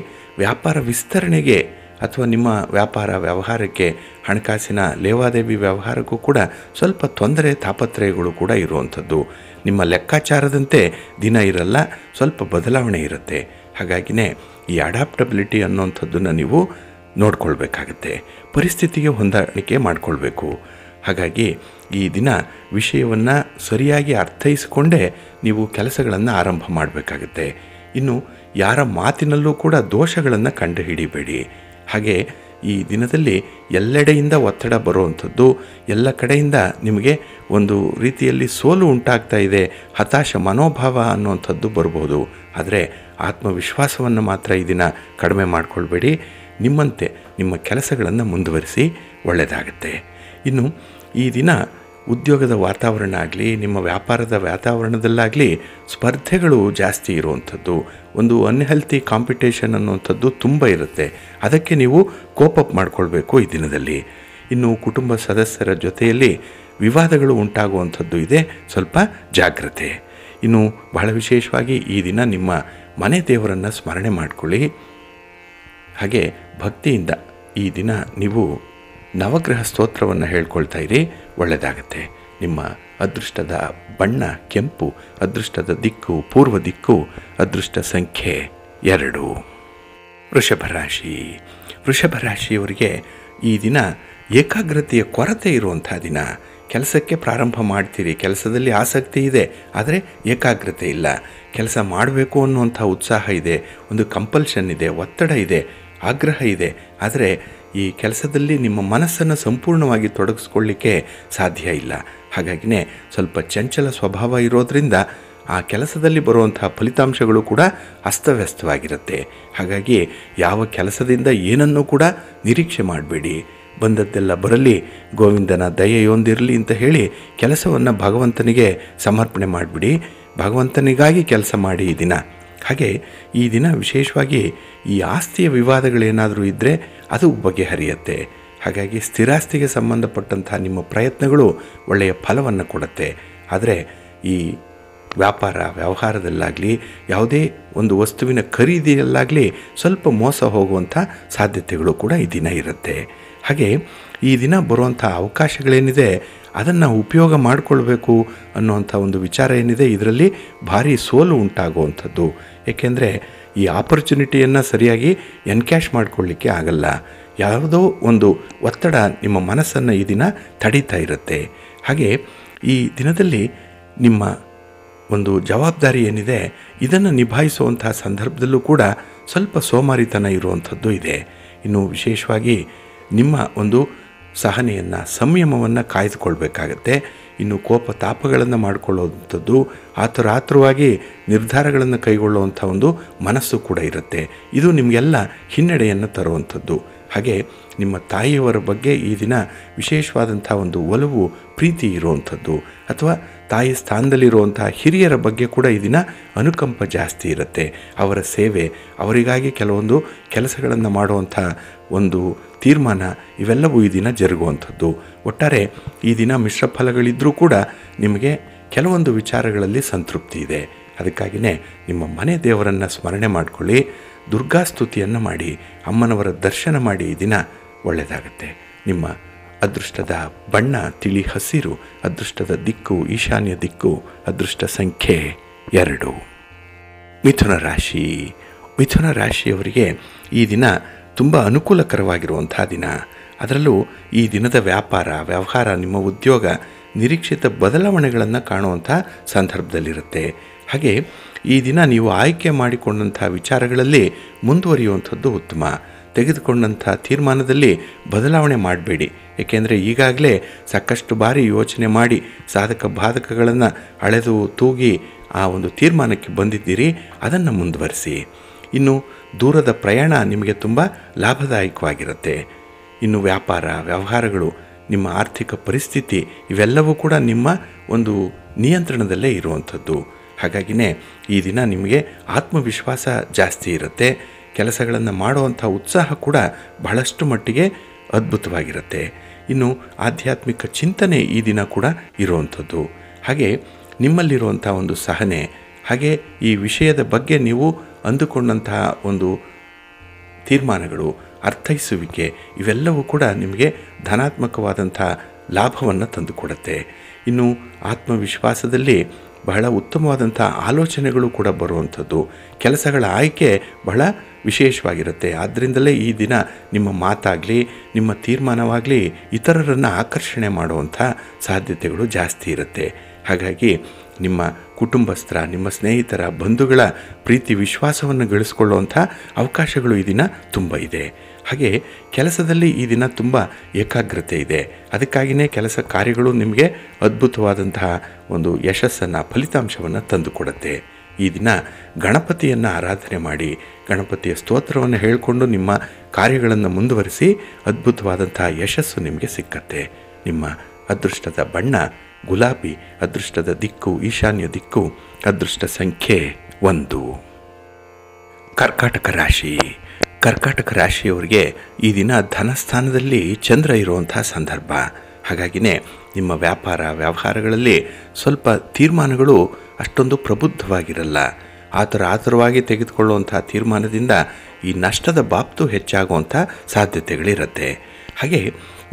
ವ್ಯಾಪಾರ ವಿಸ್ತರಣೆಗೆ ಅಥವಾ ನಿಮ್ಮ ವ್ಯಾಪಾರ ವ್ಯವಹಾರಕ್ಕೆ, ಹಣಕಾಸಿನ ಲೇವಾದೇವಿ ವ್ಯವಹಾರಕ್ಕೂ ಕೂಡ ಸ್ವಲ್ಪ ತೊಂದರೆ ತಾಪತ್ರಯಗಳು ಕೂಡ ಇರುವಂಥದ್ದು. ನಿಮ್ಮ ಲೆಕ್ಕಾಚಾರದಂತೆ ದಿನ ಇರಲ್ಲ, ಸ್ವಲ್ಪ ಬದಲಾವಣೆ ಇರುತ್ತೆ. ಹಾಗಾಗಿನೇ ಈ ಅಡಾಪ್ಟಬಿಲಿಟಿ ಅನ್ನೋಂಥದ್ದನ್ನು ನೀವು ನೋಡ್ಕೊಳ್ಬೇಕಾಗತ್ತೆ, ಪರಿಸ್ಥಿತಿಗೆ ಹೊಂದಾಣಿಕೆ ಮಾಡಿಕೊಳ್ಬೇಕು. ಹಾಗಾಗಿ ಈ ದಿನ ವಿಷಯವನ್ನು ಸರಿಯಾಗಿ ಅರ್ಥೈಸಿಕೊಂಡೇ ನೀವು ಕೆಲಸಗಳನ್ನು ಆರಂಭ ಮಾಡಬೇಕಾಗತ್ತೆ. ಇನ್ನು ಯಾರ ಮಾತಿನಲ್ಲೂ ಕೂಡ ದೋಷಗಳನ್ನು ಕಂಡುಹಿಡಿಬೇಡಿ. ಹಾಗೆ ಈ ದಿನದಲ್ಲಿ ಎಲ್ಲೆಡೆಯಿಂದ ಒತ್ತಡ ಬರುವಂಥದ್ದು, ಎಲ್ಲ ಕಡೆಯಿಂದ ನಿಮಗೆ ಒಂದು ರೀತಿಯಲ್ಲಿ ಸೋಲು ಉಂಟಾಗ್ತಾ ಇದೆ, ಹತಾಶ ಮನೋಭಾವ ಅನ್ನುವಂಥದ್ದು ಬರ್ಬೋದು. ಆದರೆ ಆತ್ಮವಿಶ್ವಾಸವನ್ನು ಮಾತ್ರ ಈ ದಿನ ಕಡಿಮೆ ಮಾಡಿಕೊಳ್ಬೇಡಿ. ನಿಮ್ಮಂತೆ ನಿಮ್ಮ ಕೆಲಸಗಳನ್ನು ಮುಂದುವರಿಸಿ, ಒಳ್ಳೆಯದಾಗುತ್ತೆ. ಇನ್ನು ಈ ದಿನ ಉದ್ಯೋಗದ ವಾತಾವರಣ ಆಗಲಿ, ನಿಮ್ಮ ವ್ಯಾಪಾರದ ವಾತಾವರಣದಲ್ಲಾಗಲಿ ಸ್ಪರ್ಧೆಗಳು ಜಾಸ್ತಿ ಇರುವಂಥದ್ದು, ಒಂದು ಅನ್ಹೆಲ್ತಿ ಕಾಂಪಿಟೇಷನ್ ಅನ್ನುವಂಥದ್ದು ತುಂಬ ಇರುತ್ತೆ. ಅದಕ್ಕೆ ನೀವು ಕೋಪಪ್ ಮಾಡಿಕೊಳ್ಬೇಕು ಈ ದಿನದಲ್ಲಿ. ಇನ್ನು ಕುಟುಂಬ ಸದಸ್ಯರ ಜೊತೆಯಲ್ಲಿ ವಿವಾದಗಳು ಉಂಟಾಗುವಂಥದ್ದು ಇದೆ, ಸ್ವಲ್ಪ ಜಾಗ್ರತೆ. ಇನ್ನು ಬಹಳ ವಿಶೇಷವಾಗಿ ಈ ದಿನ ನಿಮ್ಮ ಮನೆ ದೇವರನ್ನು ಸ್ಮರಣೆ ಮಾಡಿಕೊಳ್ಳಿ. ಹಾಗೆ ಭಕ್ತಿಯಿಂದ ಈ ದಿನ ನೀವು ನವಗ್ರಹ ಸ್ತೋತ್ರವನ್ನು ಹೇಳ್ಕೊಳ್ತಾ ಇರಿ, ಒಳ್ಳೆಯದಾಗತ್ತೆ. ನಿಮ್ಮ ಅದೃಷ್ಟದ ಬಣ್ಣ ಕೆಂಪು, ಅದೃಷ್ಟದ ದಿಕ್ಕು ಪೂರ್ವ ದಿಕ್ಕು, ಅದೃಷ್ಟ ಸಂಖ್ಯೆ 2. ವೃಷಭ ರಾಶಿ. ವೃಷಭ ರಾಶಿಯವರಿಗೆ ಈ ದಿನ ಏಕಾಗ್ರತೆಯ ಕೊರತೆ ಇರುವಂಥ ದಿನ. ಕೆಲಸಕ್ಕೆ ಪ್ರಾರಂಭ ಮಾಡ್ತೀರಿ, ಕೆಲಸದಲ್ಲಿ ಆಸಕ್ತಿ ಇದೆ, ಆದರೆ ಏಕಾಗ್ರತೆ ಇಲ್ಲ. ಕೆಲಸ ಮಾಡಬೇಕು ಅನ್ನುವಂಥ ಉತ್ಸಾಹ ಇದೆ, ಒಂದು ಕಂಪಲ್ಷನ್ ಇದೆ, ಒತ್ತಡ ಇದೆ, ಆಗ್ರಹ ಇದೆ. ಆದರೆ ಈ ಕೆಲಸದಲ್ಲಿ ನಿಮ್ಮ ಮನಸ್ಸನ್ನು ಸಂಪೂರ್ಣವಾಗಿ ತೊಡಗಿಸ್ಕೊಳ್ಳಿಕ್ಕೆ ಸಾಧ್ಯ ಇಲ್ಲ. ಹಾಗಾಗಿನೇ ಸ್ವಲ್ಪ ಚಂಚಲ ಸ್ವಭಾವ ಇರೋದರಿಂದ ಆ ಕೆಲಸದಲ್ಲಿ ಬರುವಂತಹ ಫಲಿತಾಂಶಗಳು ಕೂಡ ಅಸ್ತವ್ಯಸ್ತವಾಗಿರುತ್ತೆ. ಹಾಗಾಗಿ ಯಾವ ಕೆಲಸದಿಂದ ಏನನ್ನೂ ಕೂಡ ನಿರೀಕ್ಷೆ ಮಾಡಬೇಡಿ. ಬಂದದ್ದೆಲ್ಲ ಬರಲಿ, ಗೋವಿಂದನ ದಯೆಯೊಂದಿರಲಿ ಅಂತ ಹೇಳಿ ಕೆಲಸವನ್ನು ಭಗವಂತನಿಗೆ ಸಮರ್ಪಣೆ ಮಾಡಿಬಿಡಿ. ಭಗವಂತನಿಗಾಗಿ ಕೆಲಸ ಮಾಡಿ ಈ ದಿನ. ಹಾಗೆ ಈ ದಿನ ವಿಶೇಷವಾಗಿ ಈ ಆಸ್ತಿಯ ವಿವಾದಗಳೇನಾದರೂ ಇದ್ದರೆ ಅದು ಬಗೆಹರಿಯುತ್ತೆ. ಹಾಗಾಗಿ ಸ್ಥಿರಾಸ್ತಿಗೆ ಸಂಬಂಧಪಟ್ಟಂಥ ನಿಮ್ಮ ಪ್ರಯತ್ನಗಳು ಒಳ್ಳೆಯ ಫಲವನ್ನು ಕೊಡುತ್ತೆ. ಆದರೆ ಈ ವ್ಯಾಪಾರ ವ್ಯವಹಾರದಲ್ಲಾಗಲಿ, ಯಾವುದೇ ಒಂದು ವಸ್ತುವಿನ ಖರೀದಿಯಲ್ಲಾಗಲಿ ಸ್ವಲ್ಪ ಮೋಸ ಹೋಗುವಂಥ ಸಾಧ್ಯತೆಗಳು ಕೂಡ ಈ ದಿನ ಇರುತ್ತೆ. ಹಾಗೆ ಈ ದಿನ ಬರುವಂಥ ಅವಕಾಶಗಳೇನಿದೆ ಅದನ್ನು ಉಪಯೋಗ ಮಾಡಿಕೊಳ್ಬೇಕು ಅನ್ನುವಂಥ ಒಂದು ವಿಚಾರ ಏನಿದೆ, ಇದರಲ್ಲಿ ಭಾರಿ ಸೋಲು ಉಂಟಾಗುವಂಥದ್ದು. ಏಕೆಂದರೆ ಈ ಆಪರ್ಚುನಿಟಿಯನ್ನು ಸರಿಯಾಗಿ ಎನ್ಕ್ಯಾಶ್ ಮಾಡಿಕೊಳ್ಳಿಕ್ಕೆ ಆಗಲ್ಲ. ಯಾವುದೋ ಒಂದು ಒತ್ತಡ ನಿಮ್ಮ ಮನಸ್ಸನ್ನು ಈ ದಿನ ತಡೀತಾ ಇರುತ್ತೆ. ಹಾಗೆ ಈ ದಿನದಲ್ಲಿ ನಿಮ್ಮ ಒಂದು ಜವಾಬ್ದಾರಿ ಏನಿದೆ ಇದನ್ನು ನಿಭಾಯಿಸುವಂಥ ಸಂದರ್ಭದಲ್ಲೂ ಕೂಡ ಸ್ವಲ್ಪ ಸೋಮಾರಿತನ ಇರುವಂಥದ್ದು ಇದೆ. ಇನ್ನು ವಿಶೇಷವಾಗಿ ನಿಮ್ಮ ಒಂದು ಸಹನೆಯನ್ನು, ಸಂಯಮವನ್ನು ಕಾಯ್ದುಕೊಳ್ಬೇಕಾಗತ್ತೆ. ಇನ್ನು ಕೋಪ ತಾಪಗಳನ್ನು ಮಾಡಿಕೊಳ್ಳುವಂಥದ್ದು, ಆತುರಾತುರವಾಗಿ ನಿರ್ಧಾರಗಳನ್ನು ಕೈಗೊಳ್ಳುವಂಥ ಒಂದು ಮನಸ್ಸು ಕೂಡ ಇರುತ್ತೆ. ಇದು ನಿಮಗೆಲ್ಲ ಹಿನ್ನಡೆಯನ್ನು ತರುವಂಥದ್ದು. ಹಾಗೆ ನಿಮ್ಮ ತಾಯಿಯವರ ಬಗ್ಗೆ ಈ ದಿನ ವಿಶೇಷವಾದಂಥ ಒಂದು ಒಲವು ಪ್ರೀತಿ ಇರುವಂಥದ್ದು, ಅಥವಾ ತಾಯಿ ಸ್ಥಾನದಲ್ಲಿರುವಂಥ ಹಿರಿಯರ ಬಗ್ಗೆ ಕೂಡ ಈ ದಿನ ಅನುಕಂಪ ಜಾಸ್ತಿ ಇರುತ್ತೆ. ಅವರ ಸೇವೆ, ಅವರಿಗಾಗಿ ಕೆಲವೊಂದು ಕೆಲಸಗಳನ್ನು ಮಾಡುವಂಥ ಒಂದು ತೀರ್ಮಾನ, ಇವೆಲ್ಲವೂ ಈ ದಿನ ಜರುಗುವಂಥದ್ದು. ಒಟ್ಟಾರೆ ಈ ದಿನ ಮಿಶ್ರ ಫಲಗಳಿದ್ದರೂ ಕೂಡ ನಿಮಗೆ ಕೆಲವೊಂದು ವಿಚಾರಗಳಲ್ಲಿ ಸಂತೃಪ್ತಿ ಇದೆ. ಅದಕ್ಕಾಗಿಯೇ ನಿಮ್ಮ ಮನೆ ದೇವರನ್ನು ಸ್ಮರಣೆ ಮಾಡಿಕೊಳ್ಳಿ, ದುರ್ಗಾ ಸ್ತುತಿಯನ್ನು ಮಾಡಿ, ಅಮ್ಮನವರ ದರ್ಶನ ಮಾಡಿ. ಈ ದಿನ ಒಳ್ಳೆಯದಾಗತ್ತೆ. ನಿಮ್ಮ ಅದೃಷ್ಟದ ಬಣ್ಣ ತಿಳಿ ಹಸಿರು, ಅದೃಷ್ಟದ ದಿಕ್ಕು ಈಶಾನ್ಯ ದಿಕ್ಕು, ಅದೃಷ್ಟ ಸಂಖ್ಯೆ 2. ಮಿಥುನ ರಾಶಿ. ಮಿಥುನ ರಾಶಿಯವರಿಗೆ ಈ ದಿನ ತುಂಬ ಅನುಕೂಲಕರವಾಗಿರುವಂಥ ದಿನ. ಅದರಲ್ಲೂ ಈ ದಿನದ ವ್ಯಾಪಾರ ವ್ಯವಹಾರ, ನಿಮ್ಮ ಉದ್ಯೋಗ ನಿರೀಕ್ಷಿತ ಬದಲಾವಣೆಗಳನ್ನು ಕಾಣುವಂಥ ಸಂದರ್ಭದಲ್ಲಿರುತ್ತೆ. ಹಾಗೆ ಈ ದಿನ ನೀವು ಆಯ್ಕೆ ಮಾಡಿಕೊಂಡಂಥ ವಿಚಾರಗಳಲ್ಲಿ ಮುಂದುವರಿಯುವಂಥದ್ದು ಉತ್ತಮ. ತೆಗೆದುಕೊಂಡಂಥ ತೀರ್ಮಾನದಲ್ಲಿ ಬದಲಾವಣೆ ಮಾಡಬೇಡಿ. ಏಕೆಂದರೆ ಈಗಾಗಲೇ ಸಾಕಷ್ಟು ಬಾರಿ ಯೋಚನೆ ಮಾಡಿ ಸಾಧಕ ಬಾಧಕಗಳನ್ನು ಅಳೆದು ತೂಗಿ ಆ ಒಂದು ತೀರ್ಮಾನಕ್ಕೆ ಬಂದಿದ್ದೀರಿ, ಅದನ್ನು ಮುಂದುವರಿಸಿ. ಇನ್ನು ದೂರದ ಪ್ರಯಾಣ ನಿಮಗೆ ತುಂಬ ಲಾಭದಾಯಕವಾಗಿರುತ್ತೆ. ಇನ್ನು ವ್ಯಾಪಾರ ವ್ಯವಹಾರಗಳು, ನಿಮ್ಮ ಆರ್ಥಿಕ ಪರಿಸ್ಥಿತಿ ಇವೆಲ್ಲವೂ ಕೂಡ ನಿಮ್ಮ ಒಂದು ನಿಯಂತ್ರಣದಲ್ಲೇ ಇರುವಂಥದ್ದು. ಹಾಗಾಗಿಯೇ ಈ ದಿನ ನಿಮಗೆ ಆತ್ಮವಿಶ್ವಾಸ ಜಾಸ್ತಿ ಇರುತ್ತೆ. ಕೆಲಸಗಳನ್ನು ಮಾಡುವಂಥ ಉತ್ಸಾಹ ಕೂಡ ಬಹಳಷ್ಟು ಮಟ್ಟಿಗೆ ಅದ್ಭುತವಾಗಿರುತ್ತೆ. ಇನ್ನು ಆಧ್ಯಾತ್ಮಿಕ ಚಿಂತನೆ ಈ ದಿನ ಕೂಡ ಇರುವಂಥದ್ದು. ಹಾಗೆ ನಿಮ್ಮಲ್ಲಿರುವಂಥ ಒಂದು ಸಹನೆ, ಹಾಗೆ ಈ ವಿಷಯದ ಬಗ್ಗೆ ನೀವು ಅಂದುಕೊಂಡಂತಹ ಒಂದು ತೀರ್ಮಾನಗಳು, ಅರ್ಥೈಸುವಿಕೆ ಇವೆಲ್ಲವೂ ಕೂಡ ನಿಮಗೆ ಧನಾತ್ಮಕವಾದಂಥ ಲಾಭವನ್ನು ತಂದುಕೊಡುತ್ತೆ. ಇನ್ನು ಆತ್ಮವಿಶ್ವಾಸದಲ್ಲಿ ಬಹಳ ಉತ್ತಮವಾದಂಥ ಆಲೋಚನೆಗಳು ಕೂಡ ಬರುವಂಥದ್ದು. ಕೆಲಸಗಳ ಆಯ್ಕೆ ಬಹಳ ವಿಶೇಷವಾಗಿರುತ್ತೆ. ಆದ್ದರಿಂದಲೇ ಈ ದಿನ ನಿಮ್ಮ ಮಾತಾಗಲಿ ನಿಮ್ಮ ತೀರ್ಮಾನವಾಗಲಿ ಇತರರನ್ನು ಆಕರ್ಷಣೆ ಮಾಡುವಂಥ ಸಾಧ್ಯತೆಗಳು ಜಾಸ್ತಿ ಇರುತ್ತೆ. ಹಾಗಾಗಿ ನಿಮ್ಮ ಕುಟುಂಬಸ್ಥರ, ನಿಮ್ಮ ಸ್ನೇಹಿತರ, ಬಂಧುಗಳ ಪ್ರೀತಿ ವಿಶ್ವಾಸವನ್ನು ಗಳಿಸ್ಕೊಳ್ಳುವಂಥ ಅವಕಾಶಗಳು ಈ ದಿನ ತುಂಬ ಇದೆ. ಹಾಗೆ ಕೆಲಸದಲ್ಲಿ ಈ ದಿನ ತುಂಬ ಏಕಾಗ್ರತೆ ಇದೆ. ಅದಕ್ಕಾಗಿಯೇ ಕೆಲಸ ಕಾರ್ಯಗಳು ನಿಮಗೆ ಅದ್ಭುತವಾದಂತಹ ಒಂದು ಯಶಸ್ಸನ್ನು, ಫಲಿತಾಂಶವನ್ನು ತಂದುಕೊಡುತ್ತೆ. ಈ ದಿನ ಗಣಪತಿಯನ್ನು ಆರಾಧನೆ ಮಾಡಿ, ಗಣಪತಿಯ ಸ್ತೋತ್ರವನ್ನು ಹೇಳಿಕೊಂಡು ನಿಮ್ಮ ಕಾರ್ಯಗಳನ್ನು ಮುಂದುವರಿಸಿ, ಅದ್ಭುತವಾದಂತಹ ಯಶಸ್ಸು ನಿಮಗೆ ಸಿಕ್ಕತ್ತೆ. ನಿಮ್ಮ ಅದೃಷ್ಟದ ಬಣ್ಣ ಗುಲಾಬಿ, ಅದೃಷ್ಟದ ದಿಕ್ಕು ಈಶಾನ್ಯ ದಿಕ್ಕು, ಅದೃಷ್ಟ ಸಂಖ್ಯೆ 1. ಕರ್ಕಾಟಕ ರಾಶಿ. ಕರ್ಕಾಟಕ ರಾಶಿಯವರಿಗೆ ಈ ದಿನ ಧನಸ್ಥಾನದಲ್ಲಿ ಚಂದ್ರ ಇರುವಂಥ ಸಂದರ್ಭ. ಹಾಗಾಗಿಯೇ ನಿಮ್ಮ ವ್ಯಾಪಾರ ವ್ಯವಹಾರಗಳಲ್ಲಿ ಸ್ವಲ್ಪ ತೀರ್ಮಾನಗಳು ಅಷ್ಟೊಂದು ಪ್ರಬುದ್ಧವಾಗಿರಲ್ಲ. ಆತುರವಾಗಿ ತೆಗೆದುಕೊಳ್ಳುವಂಥ ತೀರ್ಮಾನದಿಂದ ಈ ನಷ್ಟದ ಬಾಬ್ತು ಹೆಚ್ಚಾಗುವಂಥ ಸಾಧ್ಯತೆಗಳಿರುತ್ತೆ. ಹಾಗೆ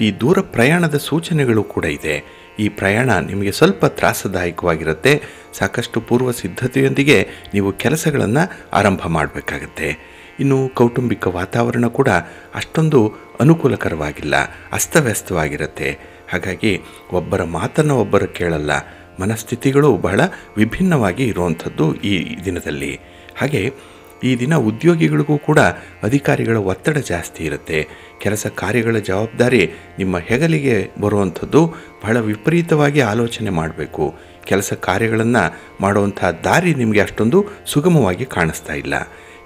ಈ ದೂರ ಪ್ರಯಾಣದ ಸೂಚನೆಗಳು ಕೂಡ ಇದೆ. ಈ ಪ್ರಯಾಣ ನಿಮಗೆ ಸ್ವಲ್ಪ ತ್ರಾಸದಾಯಕವಾಗಿರುತ್ತೆ. ಸಾಕಷ್ಟು ಪೂರ್ವ ಸಿದ್ಧತೆಯೊಂದಿಗೆ ನೀವು ಕೆಲಸಗಳನ್ನು ಆರಂಭ ಮಾಡಬೇಕಾಗತ್ತೆ. ಇನ್ನು ಕೌಟುಂಬಿಕ ವಾತಾವರಣ ಕೂಡ ಅಷ್ಟೊಂದು ಅನುಕೂಲಕರವಾಗಿಲ್ಲ, ಅಸ್ತವ್ಯಸ್ತವಾಗಿರುತ್ತೆ. ಹಾಗಾಗಿ ಒಬ್ಬರ ಮಾತನ್ನು ಒಬ್ಬರು ಕೇಳಲ್ಲ, ಮನಸ್ಥಿತಿಗಳು ಬಹಳ ವಿಭಿನ್ನವಾಗಿ ಇರುವಂಥದ್ದು ಈ ದಿನದಲ್ಲಿ. ಹಾಗೆ ಈ ದಿನ ಉದ್ಯೋಗಿಗಳಿಗೂ ಕೂಡ ಅಧಿಕಾರಿಗಳ ಒತ್ತಡ ಜಾಸ್ತಿ ಇರುತ್ತೆ. ಕೆಲಸ ಕಾರ್ಯಗಳ ಜವಾಬ್ದಾರಿ ನಿಮ್ಮ ಹೆಗಲಿಗೆ ಬರುವಂಥದ್ದು. ಬಹಳ ವಿಪರೀತವಾಗಿ ಆಲೋಚನೆ ಮಾಡಬೇಕು. ಕೆಲಸ ಕಾರ್ಯಗಳನ್ನು ಮಾಡುವಂಥ ದಾರಿ ನಿಮಗೆ ಅಷ್ಟೊಂದು ಸುಗಮವಾಗಿ ಕಾಣಿಸ್ತಾ ಇಲ್ಲ.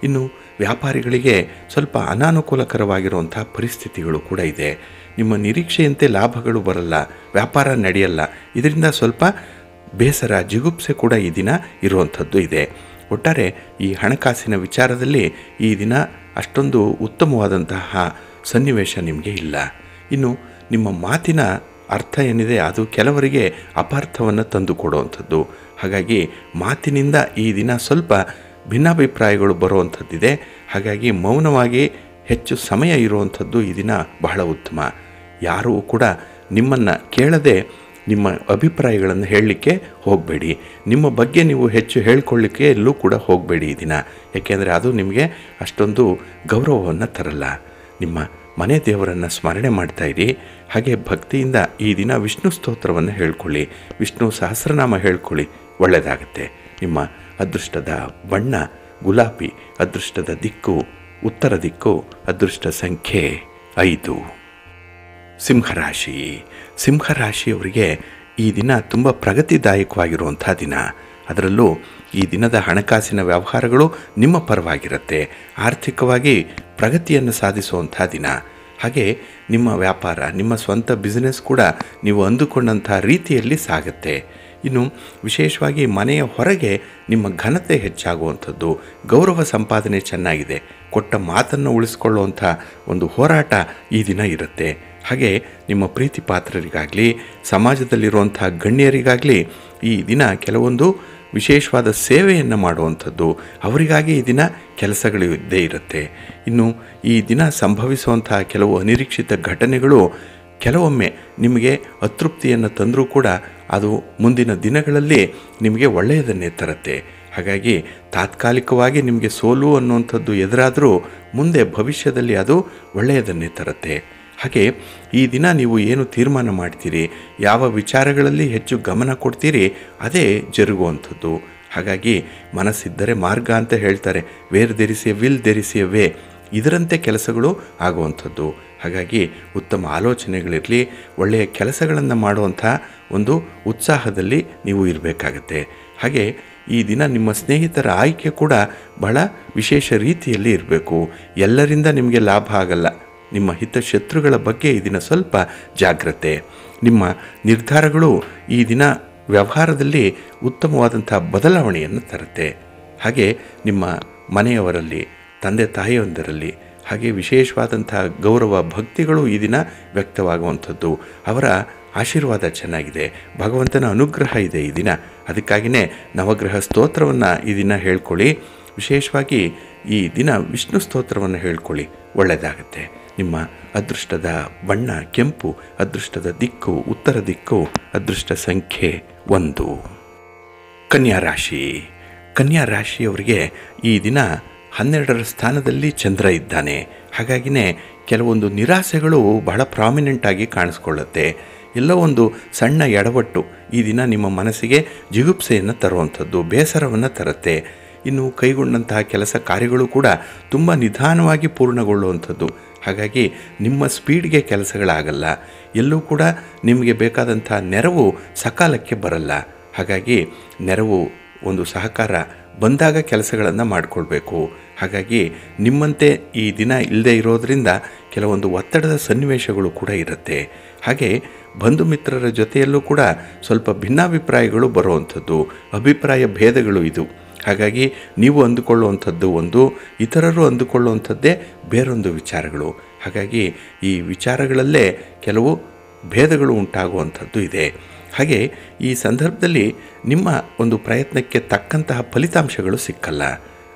ಇನ್ನು ವ್ಯಾಪಾರಿಗಳಿಗೆ ಸ್ವಲ್ಪ ಅನಾನುಕೂಲಕರವಾಗಿರುವಂಥ ಪರಿಸ್ಥಿತಿಗಳು ಕೂಡ ಇದೆ. ನಿಮ್ಮ ನಿರೀಕ್ಷೆಯಂತೆ ಲಾಭಗಳು ಬರಲ್ಲ, ವ್ಯಾಪಾರ ನಡೆಯಲ್ಲ. ಇದರಿಂದ ಸ್ವಲ್ಪ ಬೇಸರ, ಜಿಗುಪ್ಸೆ ಕೂಡ ಈ ದಿನ ಇರುವಂಥದ್ದು ಇದೆ. ಒಟ್ಟಾರೆ ಈ ಹಣಕಾಸಿನ ವಿಚಾರದಲ್ಲಿ ಈ ದಿನ ಅಷ್ಟೊಂದು ಉತ್ತಮವಾದಂತಹ ಸನ್ನಿವೇಶ ನಿಮಗೆ ಇಲ್ಲ. ಇನ್ನು ನಿಮ್ಮ ಮಾತಿನ ಅರ್ಥ ಏನಿದೆ ಅದು ಕೆಲವರಿಗೆ ಅಪಾರ್ಥವನ್ನು ತಂದುಕೊಡುವಂಥದ್ದು. ಹಾಗಾಗಿ ಮಾತಿನಿಂದ ಈ ದಿನ ಸ್ವಲ್ಪ ಭಿನ್ನಾಭಿಪ್ರಾಯಗಳು ಬರುವಂಥದ್ದಿದೆ. ಹಾಗಾಗಿ ಮೌನವಾಗಿ ಹೆಚ್ಚು ಸಮಯ ಇರುವಂಥದ್ದು ಈ ದಿನ ಬಹಳ ಉತ್ತಮ. ಯಾರೂ ಕೂಡ ನಿಮ್ಮನ್ನು ಕೇಳದೆ ನಿಮ್ಮ ಅಭಿಪ್ರಾಯಗಳನ್ನು ಹೇಳಲಿಕ್ಕೆ ಹೋಗಬೇಡಿ. ನಿಮ್ಮ ಬಗ್ಗೆ ನೀವು ಹೆಚ್ಚು ಹೇಳ್ಕೊಳ್ಳಿಕ್ಕೆ ಎಲ್ಲೂ ಕೂಡ ಹೋಗಬೇಡಿ ಈ ದಿನ. ಏಕೆಂದರೆ ಅದು ನಿಮಗೆ ಅಷ್ಟೊಂದು ಗೌರವವನ್ನು ತರಲ್ಲ. ನಿಮ್ಮ ಮನೆ ದೇವರನ್ನು ಸ್ಮರಣೆ ಮಾಡ್ತಾಯಿರಿ. ಹಾಗೆ ಭಕ್ತಿಯಿಂದ ಈ ದಿನ ವಿಷ್ಣು ಸ್ತೋತ್ರವನ್ನು ಹೇಳ್ಕೊಳ್ಳಿ, ವಿಷ್ಣು ಸಹಸ್ರನಾಮ ಹೇಳ್ಕೊಳ್ಳಿ, ಒಳ್ಳೆಯದಾಗುತ್ತೆ. ನಿಮ್ಮ ಅದೃಷ್ಟದ ಬಣ್ಣ ಗುಲಾಬಿ, ಅದೃಷ್ಟದ ದಿಕ್ಕು ಉತ್ತರ ದಿಕ್ಕು, ಅದೃಷ್ಟ ಸಂಖ್ಯೆ 5. ಸಿಂಹರಾಶಿ. ಸಿಂಹರಾಶಿಯವರಿಗೆ ಈ ದಿನ ತುಂಬ ಪ್ರಗತಿದಾಯಕವಾಗಿರುವಂಥ ದಿನ. ಅದರಲ್ಲೂ ಈ ದಿನದ ಹಣಕಾಸಿನ ವ್ಯವಹಾರಗಳು ನಿಮ್ಮ ಪರವಾಗಿರುತ್ತೆ. ಆರ್ಥಿಕವಾಗಿ ಪ್ರಗತಿಯನ್ನು ಸಾಧಿಸುವಂಥ ದಿನ. ಹಾಗೆ ನಿಮ್ಮ ವ್ಯಾಪಾರ, ನಿಮ್ಮ ಸ್ವಂತ ಬಿಸ್ನೆಸ್ ಕೂಡ ನೀವು ಅಂದುಕೊಂಡಂಥ ರೀತಿಯಲ್ಲಿ ಸಾಗುತ್ತೆ. ಇನ್ನು ವಿಶೇಷವಾಗಿ ಮನೆಯ ಹೊರಗೆ ನಿಮ್ಮ ಘನತೆ ಹೆಚ್ಚಾಗುವಂಥದ್ದು, ಗೌರವ ಸಂಪಾದನೆ ಚೆನ್ನಾಗಿದೆ, ಕೊಟ್ಟ ಮಾತನ್ನು ಉಳಿಸ್ಕೊಳ್ಳುವಂಥ ಒಂದು ಹೋರಾಟ ಈ ದಿನ ಇರುತ್ತೆ. ಹಾಗೆ ನಿಮ್ಮ ಪ್ರೀತಿ ಪಾತ್ರರಿಗಾಗಲಿ, ಸಮಾಜದಲ್ಲಿರುವಂಥ ಗಣ್ಯರಿಗಾಗಲಿ ಈ ದಿನ ಕೆಲವೊಂದು ವಿಶೇಷವಾದ ಸೇವೆಯನ್ನು ಮಾಡುವಂಥದ್ದು, ಅವರಿಗಾಗಿ ಈ ದಿನ ಕೆಲಸಗಳು ಇದ್ದೇ ಇರುತ್ತೆ. ಇನ್ನು ಈ ದಿನ ಸಂಭವಿಸುವಂಥ ಕೆಲವು ಅನಿರೀಕ್ಷಿತ ಘಟನೆಗಳು ಕೆಲವೊಮ್ಮೆ ನಿಮಗೆ ಅತೃಪ್ತಿಯನ್ನು ತಂದರೂ ಕೂಡ ಅದು ಮುಂದಿನ ದಿನಗಳಲ್ಲಿ ನಿಮಗೆ ಒಳ್ಳೆಯದನ್ನೇ ತರುತ್ತೆ. ಹಾಗಾಗಿ ತಾತ್ಕಾಲಿಕವಾಗಿ ನಿಮಗೆ ಸೋಲು ಅನ್ನುವಂಥದ್ದು ಎದುರಾದರೂ ಮುಂದೆ ಭವಿಷ್ಯದಲ್ಲಿ ಅದು ಒಳ್ಳೆಯದನ್ನೇ ತರುತ್ತೆ. ಹಾಗೆ ಈ ದಿನ ನೀವು ಏನು ತೀರ್ಮಾನ ಮಾಡ್ತೀರಿ, ಯಾವ ವಿಚಾರಗಳಲ್ಲಿ ಹೆಚ್ಚು ಗಮನ ಕೊಡ್ತೀರಿ, ಅದೇ ಜರುಗುವಂಥದ್ದು. ಹಾಗಾಗಿ ಮನಸ್ಸಿದ್ದರೆ ಮಾರ್ಗ ಅಂತ ಹೇಳ್ತಾರೆ. Where there is A will there is A way. ಇದರಂತೆ ಕೆಲಸಗಳು ಆಗುವಂಥದ್ದು. ಹಾಗಾಗಿ ಉತ್ತಮ ಆಲೋಚನೆಗಳಿರಲಿ, ಒಳ್ಳೆಯ ಕೆಲಸಗಳನ್ನು ಮಾಡುವಂಥ ಒಂದು ಉತ್ಸಾಹದಲ್ಲಿ ನೀವು ಇರಬೇಕಾಗತ್ತೆ. ಹಾಗೆ ಈ ದಿನ ನಿಮ್ಮ ಸ್ನೇಹಿತರ ಆಯ್ಕೆ ಕೂಡ ಬಹಳ ವಿಶೇಷ ರೀತಿಯಲ್ಲಿ ಇರಬೇಕು. ಎಲ್ಲರಿಂದ ನಿಮಗೆ ಲಾಭ ಆಗಲ್ಲ. ನಿಮ್ಮ ಹಿತಶತ್ರುಗಳ ಬಗ್ಗೆ ಈ ದಿನ ಸ್ವಲ್ಪ ಜಾಗ್ರತೆ. ನಿಮ್ಮ ನಿರ್ಧಾರಗಳು ಈ ದಿನ ವ್ಯವಹಾರದಲ್ಲಿ ಉತ್ತಮವಾದಂಥ ಬದಲಾವಣೆಯನ್ನು ತರುತ್ತೆ. ಹಾಗೆ ನಿಮ್ಮ ಮನೆಯವರಲ್ಲಿ, ತಂದೆ ತಾಯಿಯೊಂದರಲ್ಲಿ ಹಾಗೆ ವಿಶೇಷವಾದಂಥ ಗೌರವ ಭಕ್ತಿಗಳು ಈ ದಿನ ವ್ಯಕ್ತವಾಗುವಂಥದ್ದು. ಅವರ ಆಶೀರ್ವಾದ ಚೆನ್ನಾಗಿದೆ, ಭಗವಂತನ ಅನುಗ್ರಹ ಇದೆ ಈ ದಿನ. ಅದಕ್ಕಾಗಿಯೇ ನವಗ್ರಹ ಸ್ತೋತ್ರವನ್ನು ಈ ದಿನ ಹೇಳ್ಕೊಳ್ಳಿ. ವಿಶೇಷವಾಗಿ ಈ ದಿನ ವಿಷ್ಣು ಸ್ತೋತ್ರವನ್ನು ಹೇಳ್ಕೊಳ್ಳಿ, ಒಳ್ಳೆಯದಾಗುತ್ತೆ. ನಿಮ್ಮ ಅದೃಷ್ಟದ ಬಣ್ಣ ಕೆಂಪು, ಅದೃಷ್ಟದ ದಿಕ್ಕು ಉತ್ತರ ದಿಕ್ಕು, ಅದೃಷ್ಟ ಸಂಖ್ಯೆ 1. ಕನ್ಯಾ ರಾಶಿ. ಕನ್ಯಾ ರಾಶಿಯವರಿಗೆ ಈ ದಿನ 12ರ ಸ್ಥಾನದಲ್ಲಿ ಚಂದ್ರ ಇದ್ದಾನೆ. ಹಾಗಾಗಿಯೇ ಕೆಲವೊಂದು ನಿರಾಸೆಗಳು ಬಹಳ ಪ್ರಾಮಿನೆಂಟಾಗಿ ಕಾಣಿಸ್ಕೊಳ್ಳುತ್ತೆ. ಎಲ್ಲೋ ಒಂದು ಸಣ್ಣ ಎಡವಟ್ಟು ಈ ದಿನ ನಿಮ್ಮ ಮನಸ್ಸಿಗೆ ಜಿಗುಪ್ಸೆಯನ್ನು ತರುವಂಥದ್ದು, ಬೇಸರವನ್ನು ತರುತ್ತೆ. ಇನ್ನು ಕೈಗೊಂಡಂತಹ ಕೆಲಸ ಕಾರ್ಯಗಳು ಕೂಡ ತುಂಬ ನಿಧಾನವಾಗಿ ಪೂರ್ಣಗೊಳ್ಳುವಂಥದ್ದು. ಹಾಗಾಗಿ ನಿಮ್ಮ ಸ್ಪೀಡ್ಗೆ ಕೆಲಸಗಳಾಗಲ್ಲ. ಎಲ್ಲೂ ಕೂಡ ನಿಮಗೆ ಬೇಕಾದಂಥ ನೆರವು ಸಕಾಲಕ್ಕೆ ಬರಲ್ಲ. ಹಾಗಾಗಿ ನೆರವು, ಒಂದು ಸಹಕಾರ ಬಂದಾಗ ಕೆಲಸಗಳನ್ನು ಮಾಡಿಕೊಳ್ಬೇಕು. ಹಾಗಾಗಿ ನಿಮ್ಮಂತೆ ಈ ದಿನ ಇಲ್ಲದೆ ಇರೋದರಿಂದ ಕೆಲವೊಂದು ಒತ್ತಡದ ಸನ್ನಿವೇಶಗಳು ಕೂಡ ಇರುತ್ತೆ. ಹಾಗೆ ಬಂಧು ಮಿತ್ರರ ಜೊತೆಯಲ್ಲೂ ಕೂಡ ಸ್ವಲ್ಪ ಭಿನ್ನಾಭಿಪ್ರಾಯಗಳು ಬರುವಂಥದ್ದು, ಅಭಿಪ್ರಾಯ ಭೇದಗಳು ಇದು. ಹಾಗಾಗಿ ನೀವು ಅಂದುಕೊಳ್ಳುವಂಥದ್ದು ಒಂದು, ಇತರರು ಅಂದುಕೊಳ್ಳುವಂಥದ್ದೇ ಬೇರೊಂದು ವಿಚಾರಗಳು. ಹಾಗಾಗಿ ಈ ವಿಚಾರಗಳಲ್ಲೇ ಕೆಲವು ಭೇದಗಳು ಉಂಟಾಗುವಂಥದ್ದು ಇದೆ. ಹಾಗೆ ಈ ಸಂದರ್ಭದಲ್ಲಿ ನಿಮ್ಮ ಒಂದು ಪ್ರಯತ್ನಕ್ಕೆ ತಕ್ಕಂತಹ ಫಲಿತಾಂಶಗಳು ಸಿಕ್ಕಲ್ಲ.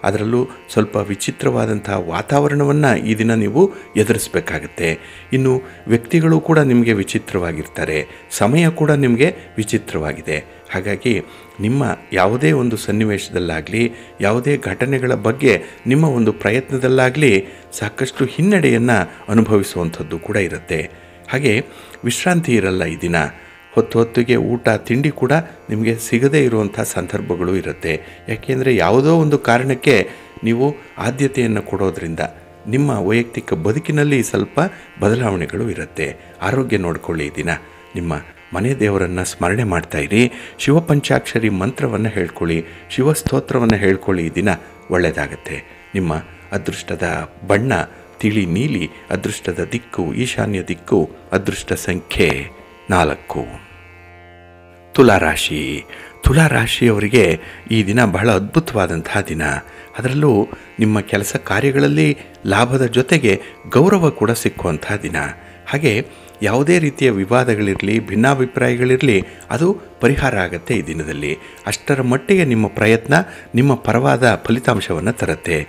ಅದರಲ್ಲೂ ಸ್ವಲ್ಪ ವಿಚಿತ್ರವಾದಂತಹ ವಾತಾವರಣವನ್ನು ಈ ದಿನ ನೀವು ಎದುರಿಸಬೇಕಾಗತ್ತೆ. ಇನ್ನು ವ್ಯಕ್ತಿಗಳು ಕೂಡ ನಿಮಗೆ ವಿಚಿತ್ರವಾಗಿರ್ತಾರೆ, ಸಮಯ ಕೂಡ ನಿಮಗೆ ವಿಚಿತ್ರವಾಗಿದೆ. ಹಾಗಾಗಿ ನಿಮ್ಮ ಯಾವುದೇ ಒಂದು ಸನ್ನಿವೇಶದಲ್ಲಾಗಲಿ, ಯಾವುದೇ ಘಟನೆಗಳ ಬಗ್ಗೆ ನಿಮ್ಮ ಒಂದು ಪ್ರಯತ್ನದಲ್ಲಾಗಲಿ ಸಾಕಷ್ಟು ಹಿನ್ನಡೆಯನ್ನು ಅನುಭವಿಸುವಂಥದ್ದು ಕೂಡ ಇರುತ್ತೆ. ಹಾಗೆ ವಿಶ್ರಾಂತಿ ಇರಲ್ಲ ಈ ದಿನ. ಹೊತ್ತಿಗೆ ಊಟ ತಿಂಡಿ ಕೂಡ ನಿಮಗೆ ಸಿಗದೇ ಇರುವಂಥ ಸಂದರ್ಭಗಳು ಇರುತ್ತೆ. ಯಾಕೆಂದರೆ ಯಾವುದೋ ಒಂದು ಕಾರಣಕ್ಕೆ ನೀವು ಆದ್ಯತೆಯನ್ನು ಕೊಡೋದ್ರಿಂದ ನಿಮ್ಮ ವೈಯಕ್ತಿಕ ಬದುಕಿನಲ್ಲಿ ಸ್ವಲ್ಪ ಬದಲಾವಣೆಗಳು ಇರುತ್ತೆ. ಆರೋಗ್ಯ ನೋಡಿಕೊಳ್ಳಿ ಈ ದಿನ. ನಿಮ್ಮ ಮನೆ ದೇವರನ್ನು ಸ್ಮರಣೆ ಮಾಡ್ತಾಯಿರಿ. ಶಿವಪಂಚಾಕ್ಷರಿ ಮಂತ್ರವನ್ನು ಹೇಳ್ಕೊಳ್ಳಿ, ಶಿವಸ್ತೋತ್ರವನ್ನು ಹೇಳ್ಕೊಳ್ಳಿ. ಈ ದಿನ ಒಳ್ಳೆಯದಾಗತ್ತೆ. ನಿಮ್ಮ ಅದೃಷ್ಟದ ಬಣ್ಣ ತಿಳಿ ನೀಲಿ, ಅದೃಷ್ಟದ ದಿಕ್ಕು ಈಶಾನ್ಯ ದಿಕ್ಕು, ಅದೃಷ್ಟ ಸಂಖ್ಯೆ 4. ತುಲಾರಾಶಿ. ತುಲಾರಾಶಿಯವರಿಗೆ ಈ ದಿನ ಬಹಳ ಅದ್ಭುತವಾದಂತಹ ದಿನ. ಅದರಲ್ಲೂ ನಿಮ್ಮ ಕೆಲಸ ಕಾರ್ಯಗಳಲ್ಲಿ ಲಾಭದ ಜೊತೆಗೆ ಗೌರವ ಕೂಡ ಸಿಕ್ಕುವಂತಹ ದಿನ. ಹಾಗೆ ಯಾವುದೇ ರೀತಿಯ ವಿವಾದಗಳಿರಲಿ, ಭಿನ್ನಾಭಿಪ್ರಾಯಗಳಿರಲಿ, ಅದು ಪರಿಹಾರ ಆಗುತ್ತೆ ಈ ದಿನದಲ್ಲಿ. ಅಷ್ಟರ ಮಟ್ಟಿಗೆ ನಿಮ್ಮ ಪ್ರಯತ್ನ ನಿಮ್ಮ ಪರವಾದ ಫಲಿತಾಂಶವನ್ನು ತರುತ್ತೆ.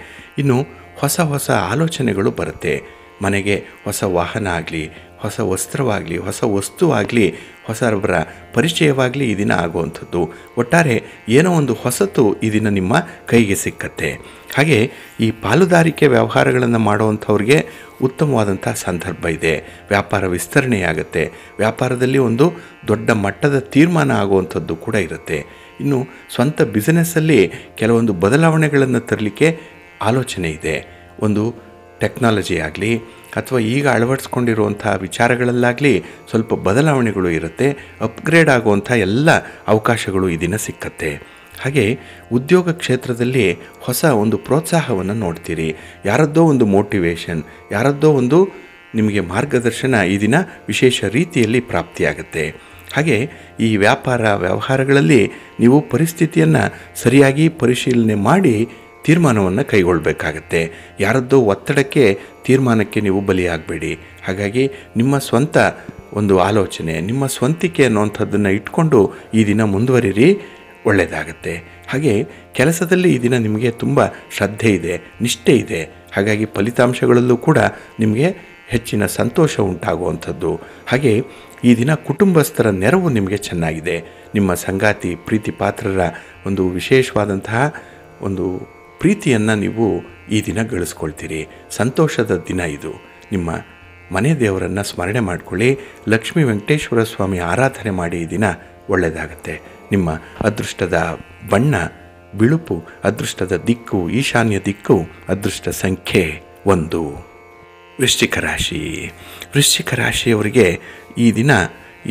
ಇನ್ನು ಹೊಸ ಹೊಸ ಆಲೋಚನೆಗಳು ಬರುತ್ತೆ. ಮನೆಗೆ ಹೊಸ ವಾಹನ ಆಗಲಿ, ಹೊಸ ವಸ್ತ್ರವಾಗಲಿ, ಹೊಸ ವಸ್ತುವಾಗಲಿ, ಹೊಸಬರ ಪರಿಚಯವಾಗಲಿ ಈ ದಿನ ಆಗುವಂಥದ್ದು. ಒಟ್ಟಾರೆ ಏನೋ ಒಂದು ಹೊಸತು ಈ ದಿನ ನಿಮ್ಮ ಕೈಗೆ ಸಿಕ್ಕತ್ತೆ. ಹಾಗೆ ಈ ಪಾಲುದಾರಿಕೆ ವ್ಯವಹಾರಗಳನ್ನು ಮಾಡುವಂಥವ್ರಿಗೆ ಉತ್ತಮವಾದಂಥ ಸಂದರ್ಭ ಇದೆ. ವ್ಯಾಪಾರ ವಿಸ್ತರಣೆಯಾಗುತ್ತೆ. ವ್ಯಾಪಾರದಲ್ಲಿ ಒಂದು ದೊಡ್ಡ ಮಟ್ಟದ ತೀರ್ಮಾನ ಆಗುವಂಥದ್ದು ಕೂಡ ಇರುತ್ತೆ. ಇನ್ನು ಸ್ವಂತ ಬಿಸ್ನೆಸ್ಸಲ್ಲಿ ಕೆಲವೊಂದು ಬದಲಾವಣೆಗಳನ್ನು ತರಲಿಕ್ಕೆ ಆಲೋಚನೆ ಇದೆ. ಒಂದು ಟೆಕ್ನಾಲಜಿ ಆಗಲಿ ಅಥವಾ ಈಗ ಅಳವಡಿಸ್ಕೊಂಡಿರುವಂಥ ವಿಚಾರಗಳಲ್ಲಾಗಲಿ ಸ್ವಲ್ಪ ಬದಲಾವಣೆಗಳು ಇರುತ್ತೆ. ಅಪ್ಗ್ರೇಡ್ ಆಗುವಂಥ ಎಲ್ಲ ಅವಕಾಶಗಳು ಈ ದಿನ ಸಿಕ್ಕತ್ತೆ. ಹಾಗೆ ಉದ್ಯೋಗ ಕ್ಷೇತ್ರದಲ್ಲಿ ಹೊಸ ಒಂದು ಪ್ರೋತ್ಸಾಹವನ್ನು ನೋಡ್ತೀರಿ. ಯಾರದ್ದೋ ಒಂದು ಮೋಟಿವೇಶನ್, ಯಾರದ್ದೋ ಒಂದು ನಿಮಗೆ ಮಾರ್ಗದರ್ಶನ ಈ ದಿನ ವಿಶೇಷ ರೀತಿಯಲ್ಲಿ ಪ್ರಾಪ್ತಿಯಾಗುತ್ತೆ. ಹಾಗೆ ಈ ವ್ಯವಹಾರಗಳಲ್ಲಿ ನೀವು ಪರಿಸ್ಥಿತಿಯನ್ನು ಸರಿಯಾಗಿ ಪರಿಶೀಲನೆ ಮಾಡಿ ತೀರ್ಮಾನವನ್ನು ಕೈಗೊಳ್ಳಬೇಕಾಗತ್ತೆ. ಯಾರದ್ದೋ ಒತ್ತಡಕ್ಕೆ ತೀರ್ಮಾನಕ್ಕೆ ನೀವು ಬಲಿಯಾಗಬೇಡಿ. ಹಾಗಾಗಿ ನಿಮ್ಮ ಸ್ವಂತ ಒಂದು ಆಲೋಚನೆ, ನಿಮ್ಮ ಸ್ವಂತಿಕೆ ಅನ್ನುವಂಥದ್ದನ್ನು ಇಟ್ಕೊಂಡು ಈ ದಿನ ಮುಂದುವರಿರಿ, ಒಳ್ಳೆಯದಾಗತ್ತೆ. ಹಾಗೆ ಕೆಲಸದಲ್ಲಿ ಈ ದಿನ ನಿಮಗೆ ತುಂಬ ಶ್ರದ್ಧೆ ಇದೆ, ನಿಷ್ಠೆ ಇದೆ. ಹಾಗಾಗಿ ಫಲಿತಾಂಶಗಳಲ್ಲೂ ಕೂಡ ನಿಮಗೆ ಹೆಚ್ಚಿನ ಸಂತೋಷ ಉಂಟಾಗುವಂಥದ್ದು. ಹಾಗೆ ಈ ದಿನ ಕುಟುಂಬಸ್ಥರ ನೆರವು ನಿಮಗೆ ಚೆನ್ನಾಗಿದೆ. ನಿಮ್ಮ ಸಂಗಾತಿ ಪ್ರೀತಿ ಪಾತ್ರರ ಒಂದು ವಿಶೇಷವಾದಂತಹ ಒಂದು ಪ್ರೀತಿಯನ್ನು ನೀವು ಈ ದಿನ ಗಳಿಸ್ಕೊಳ್ತೀರಿ. ಸಂತೋಷದ ದಿನ ಇದು. ನಿಮ್ಮ ಮನೆ ದೇವರನ್ನು ಸ್ಮರಣೆ ಮಾಡಿಕೊಳ್ಳಿ. ಲಕ್ಷ್ಮೀ ವೆಂಕಟೇಶ್ವರ ಸ್ವಾಮಿ ಆರಾಧನೆ ಮಾಡಿ ಈ ದಿನ ಒಳ್ಳೆಯದಾಗತ್ತೆ. ನಿಮ್ಮ ಅದೃಷ್ಟದ ಬಣ್ಣ ಬಿಳುಪು, ಅದೃಷ್ಟದ ದಿಕ್ಕು ಈಶಾನ್ಯ ದಿಕ್ಕು, ಅದೃಷ್ಟ ಸಂಖ್ಯೆ 1. ವೃಶ್ಚಿಕ ರಾಶಿ. ವೃಶ್ಚಿಕ ರಾಶಿಯವರಿಗೆ ಈ ದಿನ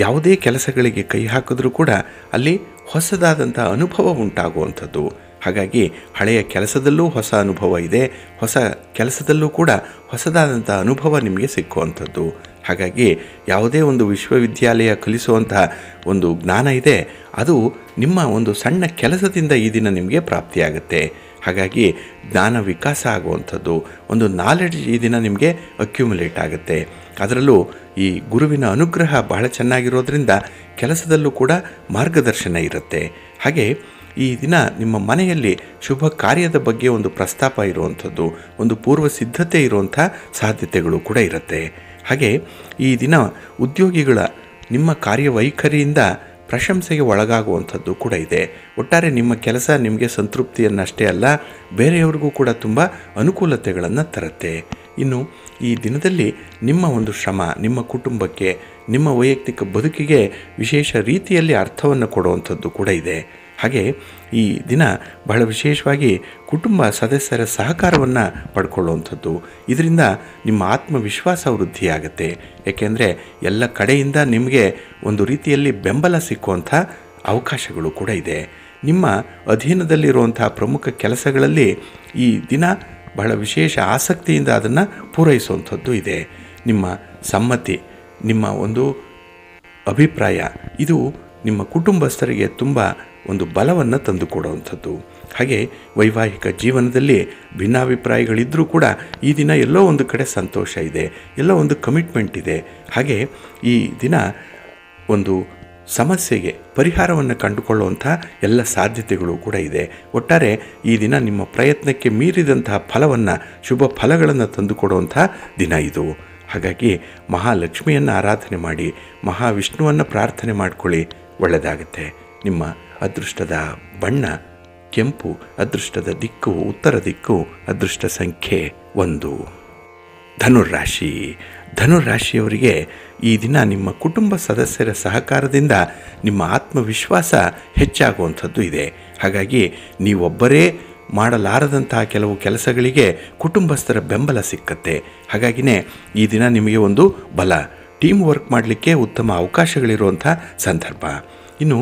ಯಾವುದೇ ಕೆಲಸಗಳಿಗೆ ಕೈ ಹಾಕಿದ್ರೂ ಕೂಡ ಅಲ್ಲಿ ಹೊಸದಾದಂಥ ಅನುಭವ ಉಂಟಾಗುವಂಥದ್ದು. ಹಾಗಾಗಿ ಹಳೆಯ ಕೆಲಸದಲ್ಲೂ ಹೊಸ ಅನುಭವ ಇದೆ, ಹೊಸ ಕೆಲಸದಲ್ಲೂ ಕೂಡ ಹೊಸದಾದಂಥ ಅನುಭವ ನಿಮಗೆ ಸಿಕ್ಕುವಂಥದ್ದು. ಹಾಗಾಗಿ ಯಾವುದೇ ಒಂದು ವಿಶ್ವವಿದ್ಯಾಲಯ ಕಲಿಸುವಂತಹ ಒಂದು ಜ್ಞಾನ ಇದೆ, ಅದು ನಿಮ್ಮ ಒಂದು ಸಣ್ಣ ಕೆಲಸದಿಂದ ಈ ದಿನ ನಿಮಗೆ ಪ್ರಾಪ್ತಿಯಾಗುತ್ತೆ. ಹಾಗಾಗಿ ಜ್ಞಾನ ವಿಕಾಸ ಆಗುವಂಥದ್ದು, ಒಂದು ನಾಲೆಡ್ಜ್ ಈ ದಿನ ನಿಮಗೆ ಅಕ್ಯುಮುಲೇಟ್ ಆಗುತ್ತೆ. ಅದರಲ್ಲೂ ಈ ಗುರುವಿನ ಅನುಗ್ರಹ ಬಹಳ ಚೆನ್ನಾಗಿರೋದ್ರಿಂದ ಕೆಲಸದಲ್ಲೂ ಕೂಡ ಮಾರ್ಗದರ್ಶನ ಇರುತ್ತೆ. ಹಾಗೆ ಈ ದಿನ ನಿಮ್ಮ ಮನೆಯಲ್ಲಿ ಶುಭ ಕಾರ್ಯದ ಬಗ್ಗೆ ಒಂದು ಪ್ರಸ್ತಾಪ ಇರುವಂಥದ್ದು, ಒಂದು ಪೂರ್ವ ಸಿದ್ಧತೆ ಇರುವಂಥ ಸಾಧ್ಯತೆಗಳು ಕೂಡ ಇರುತ್ತೆ. ಹಾಗೆ ಈ ದಿನ ಉದ್ಯೋಗಿಗಳ ನಿಮ್ಮ ಕಾರ್ಯವೈಖರಿಯಿಂದ ಪ್ರಶಂಸೆಗೆ ಒಳಗಾಗುವಂಥದ್ದು ಕೂಡ ಇದೆ. ಒಟ್ಟಾರೆ ನಿಮ್ಮ ಕೆಲಸ ನಿಮಗೆ ಸಂತೃಪ್ತಿಯನ್ನಷ್ಟೇ ಅಲ್ಲ, ಬೇರೆಯವ್ರಿಗೂ ಕೂಡ ತುಂಬ ಅನುಕೂಲತೆಗಳನ್ನು ತರುತ್ತೆ. ಇನ್ನು ಈ ದಿನದಲ್ಲಿ ನಿಮ್ಮ ಒಂದು ಶ್ರಮ ನಿಮ್ಮ ಕುಟುಂಬಕ್ಕೆ, ನಿಮ್ಮ ವೈಯಕ್ತಿಕ ಬದುಕಿಗೆ ವಿಶೇಷ ರೀತಿಯಲ್ಲಿ ಅರ್ಥವನ್ನು ಕೊಡುವಂಥದ್ದು ಕೂಡ ಇದೆ. ಹಾಗೆ ಈ ದಿನ ಬಹಳ ವಿಶೇಷವಾಗಿ ಕುಟುಂಬ ಸದಸ್ಯರ ಸಹಕಾರವನ್ನು ಪಡ್ಕೊಳ್ಳುವಂಥದ್ದು. ಇದರಿಂದ ನಿಮ್ಮ ಆತ್ಮವಿಶ್ವಾಸ ವೃದ್ಧಿಯಾಗುತ್ತೆ. ಏಕೆಂದರೆ ಎಲ್ಲ ಕಡೆಯಿಂದ ನಿಮಗೆ ಒಂದು ರೀತಿಯಲ್ಲಿ ಬೆಂಬಲ ಸಿಕ್ಕುವಂಥ ಅವಕಾಶಗಳು ಕೂಡ ಇದೆ. ನಿಮ್ಮ ಅಧೀನದಲ್ಲಿರುವಂಥ ಪ್ರಮುಖ ಕೆಲಸಗಳಲ್ಲಿ ಈ ದಿನ ಬಹಳ ವಿಶೇಷ ಆಸಕ್ತಿಯಿಂದ ಅದನ್ನು ಪೂರೈಸುವಂಥದ್ದು ಇದೆ. ನಿಮ್ಮ ಸಮ್ಮತಿ, ನಿಮ್ಮ ಒಂದು ಅಭಿಪ್ರಾಯ, ಇದು ನಿಮ್ಮ ಕುಟುಂಬಸ್ಥರಿಗೆ ತುಂಬ ಒಂದು ಬಲವನ್ನು ತಂದುಕೊಡುವಂಥದ್ದು. ಹಾಗೆ ವೈವಾಹಿಕ ಜೀವನದಲ್ಲಿ ಭಿನ್ನಾಭಿಪ್ರಾಯಗಳಿದ್ದರೂ ಕೂಡ ಈ ದಿನ ಎಲ್ಲೋ ಒಂದು ಕಡೆ ಸಂತೋಷ ಇದೆ, ಎಲ್ಲೋ ಒಂದು ಕಮಿಟ್ಮೆಂಟ್ ಇದೆ. ಹಾಗೆ ಈ ದಿನ ಒಂದು ಸಮಸ್ಯೆಗೆ ಪರಿಹಾರವನ್ನು ಕಂಡುಕೊಳ್ಳುವಂಥ ಎಲ್ಲ ಸಾಧ್ಯತೆಗಳು ಕೂಡ ಇದೆ. ಒಟ್ಟಾರೆ ಈ ದಿನ ನಿಮ್ಮ ಪ್ರಯತ್ನಕ್ಕೆ ಮೀರಿದಂತಹ ಫಲವನ್ನು, ಶುಭ ಫಲಗಳನ್ನು ತಂದುಕೊಡುವಂಥ ದಿನ ಇದು. ಹಾಗಾಗಿ ಮಹಾಲಕ್ಷ್ಮಿಯನ್ನು ಆರಾಧನೆ ಮಾಡಿ, ಮಹಾವಿಷ್ಣುವನ್ನು ಪ್ರಾರ್ಥನೆ ಮಾಡಿಕೊಳ್ಳಿ, ಒಳ್ಳೆಯದಾಗುತ್ತೆ. ನಿಮ್ಮ ಅದೃಷ್ಟದ ಬಣ್ಣ ಕೆಂಪು, ಅದೃಷ್ಟದ ದಿಕ್ಕು ಉತ್ತರ ದಿಕ್ಕು, ಅದೃಷ್ಟ ಸಂಖ್ಯೆ 1. ಧನುರ್ರಾಶಿ. ಧನುರ್ರಾಶಿಯವರಿಗೆ ಈ ದಿನ ನಿಮ್ಮ ಕುಟುಂಬ ಸದಸ್ಯರ ಸಹಕಾರದಿಂದ ನಿಮ್ಮ ಆತ್ಮವಿಶ್ವಾಸ ಹೆಚ್ಚಾಗುವಂಥದ್ದು ಇದೆ. ಹಾಗಾಗಿ ನೀವೊಬ್ಬರೇ ಮಾಡಲಾರದಂತಹ ಕೆಲವು ಕೆಲಸಗಳಿಗೆ ಕುಟುಂಬಸ್ಥರ ಬೆಂಬಲ ಸಿಕ್ಕತ್ತೆ. ಹಾಗಾಗಿನೇ ಈ ದಿನ ನಿಮಗೆ ಒಂದು ಬಲ, ಟೀಮ್ ವರ್ಕ್ ಮಾಡಲಿಕ್ಕೆ ಉತ್ತಮ ಅವಕಾಶಗಳಿರುವಂಥ ಸಂದರ್ಭ. ಇನ್ನು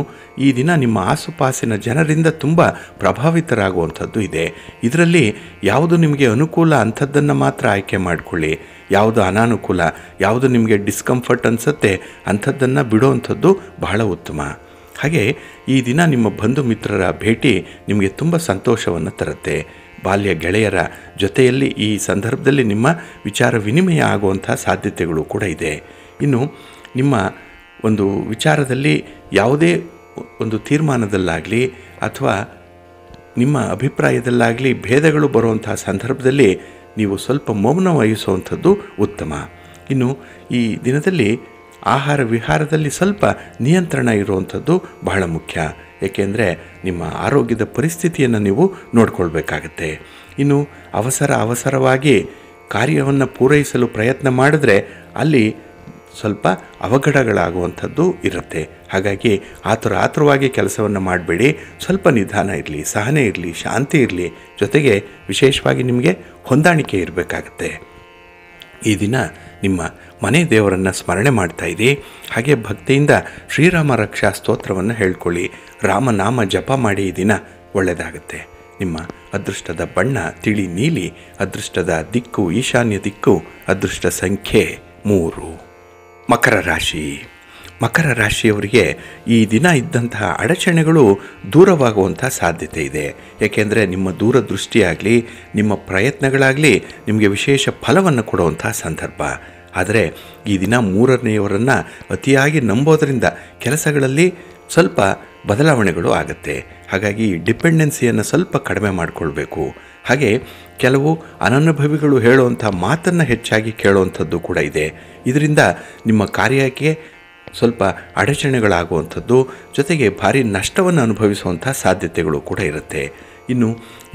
ಈ ದಿನ ನಿಮ್ಮ ಆಸುಪಾಸಿನ ಜನರಿಂದ ತುಂಬ ಪ್ರಭಾವಿತರಾಗುವಂಥದ್ದು ಇದೆ. ಇದರಲ್ಲಿ ಯಾವುದು ನಿಮಗೆ ಅನುಕೂಲ ಅಂಥದ್ದನ್ನು ಮಾತ್ರ ಆಯ್ಕೆ ಮಾಡಿಕೊಳ್ಳಿ. ಯಾವುದು ಅನಾನುಕೂಲ, ಯಾವುದು ನಿಮಗೆ ಡಿಸ್ಕಂಫರ್ಟ್ ಅನಿಸುತ್ತೆ ಅಂಥದ್ದನ್ನು ಬಿಡುವಂಥದ್ದು ಬಹಳ ಉತ್ತಮ. ಹಾಗೆ ಈ ದಿನ ನಿಮ್ಮ ಬಂಧು ಮಿತ್ರರ ಭೇಟಿ ನಿಮಗೆ ತುಂಬ ಸಂತೋಷವನ್ನು ತರುತ್ತೆ. ಬಾಲ್ಯ ಗೆಳೆಯರ ಜೊತೆಯಲ್ಲಿ ಈ ಸಂದರ್ಭದಲ್ಲಿ ನಿಮ್ಮ ವಿಚಾರ ವಿನಿಮಯ ಆಗುವಂಥ ಸಾಧ್ಯತೆಗಳು ಕೂಡ ಇದೆ. ಇನ್ನು ನಿಮ್ಮ ಒಂದು ವಿಚಾರದಲ್ಲಿ ಯಾವುದೇ ಒಂದು ತೀರ್ಮಾನದಲ್ಲಾಗಲಿ ಅಥವಾ ನಿಮ್ಮ ಅಭಿಪ್ರಾಯದಲ್ಲಾಗಲಿ ಭೇದಗಳು ಬರುವಂಥ ಸಂದರ್ಭದಲ್ಲಿ ನೀವು ಸ್ವಲ್ಪ ಮೌನ ವಹಿಸುವಂಥದ್ದು ಉತ್ತಮ. ಇನ್ನು ಈ ದಿನದಲ್ಲಿ ಆಹಾರ ವಿಹಾರದಲ್ಲಿ ಸ್ವಲ್ಪ ನಿಯಂತ್ರಣ ಇರುವಂಥದ್ದು ಬಹಳ ಮುಖ್ಯ. ಏಕೆಂದರೆ ನಿಮ್ಮ ಆರೋಗ್ಯದ ಪರಿಸ್ಥಿತಿಯನ್ನು ನೀವು ನೋಡ್ಕೊಳ್ಬೇಕಾಗತ್ತೆ. ಇನ್ನು ಅವಸರವಾಗಿ ಕಾರ್ಯವನ್ನು ಪೂರೈಸಲು ಪ್ರಯತ್ನ ಮಾಡಿದ್ರೆ ಅಲ್ಲಿ ಸ್ವಲ್ಪ ಅವಘಡಗಳಾಗುವಂಥದ್ದು ಇರುತ್ತೆ. ಹಾಗಾಗಿ ಆತುರವಾಗಿ ಕೆಲಸವನ್ನು ಮಾಡಬೇಡಿ. ಸ್ವಲ್ಪ ನಿಧಾನ ಇರಲಿ, ಸಹನೆ ಇರಲಿ, ಶಾಂತಿ ಇರಲಿ. ಜೊತೆಗೆ ವಿಶೇಷವಾಗಿ ನಿಮಗೆ ಹೊಂದಾಣಿಕೆ ಇರಬೇಕಾಗತ್ತೆ. ಈ ದಿನ ನಿಮ್ಮ ಮನೆ ದೇವರನ್ನು ಸ್ಮರಣೆ ಮಾಡ್ತಾಯಿರಿ. ಹಾಗೆ ಭಕ್ತಿಯಿಂದ ಶ್ರೀರಾಮ ರಕ್ಷಾ ಸ್ತೋತ್ರವನ್ನು ಹೇಳ್ಕೊಳ್ಳಿ. ರಾಮನಾಮ ಜಪ ಮಾಡಿ ಈ ದಿನ ಒಳ್ಳೆಯದಾಗುತ್ತೆ. ನಿಮ್ಮ ಅದೃಷ್ಟದ ಬಣ್ಣ ತಿಳಿ ನೀಲಿ, ಅದೃಷ್ಟದ ದಿಕ್ಕು ಈಶಾನ್ಯ ದಿಕ್ಕು, ಅದೃಷ್ಟ ಸಂಖ್ಯೆ 3. ಮಕರ ರಾಶಿ. ಮಕರ ರಾಶಿಯವರಿಗೆ ಈ ದಿನ ಇದ್ದಂತಹ ಅಡಚಣೆಗಳು ದೂರವಾಗುವಂಥ ಸಾಧ್ಯತೆ ಇದೆ. ಏಕೆಂದರೆ ನಿಮ್ಮ ದೂರದೃಷ್ಟಿಯಾಗಲಿ ನಿಮ್ಮ ಪ್ರಯತ್ನಗಳಾಗಲಿ ನಿಮಗೆ ವಿಶೇಷ ಫಲವನ್ನು ಕೊಡುವಂಥ ಸಂದರ್ಭ. ಆದರೆ ಈ ದಿನ 3ನೇಯವರನ್ನು ಅತಿಯಾಗಿ ನಂಬೋದರಿಂದ ಕೆಲಸಗಳಲ್ಲಿ ಸ್ವಲ್ಪ ಬದಲಾವಣೆಗಳು ಆಗುತ್ತೆ. ಹಾಗಾಗಿ ಡಿಪೆಂಡೆನ್ಸಿಯನ್ನು ಸ್ವಲ್ಪ ಕಡಿಮೆ ಮಾಡಿಕೊಳ್ಬೇಕು. ಹಾಗೆ ಕೆಲವು ಅನನುಭವಿಗಳು ಹೇಳುವಂಥ ಮಾತನ್ನು ಹೆಚ್ಚಾಗಿ ಕೇಳುವಂಥದ್ದು ಕೂಡ ಇದೆ. ಇದರಿಂದ ನಿಮ್ಮ ಕಾರ್ಯಕ್ಕೆ ಸ್ವಲ್ಪ ಅಡಚಣೆಗಳಾಗುವಂಥದ್ದು, ಜೊತೆಗೆ ಭಾರಿ ನಷ್ಟವನ್ನು ಅನುಭವಿಸುವಂಥ ಸಾಧ್ಯತೆಗಳು ಕೂಡ ಇರುತ್ತೆ. ಇನ್ನು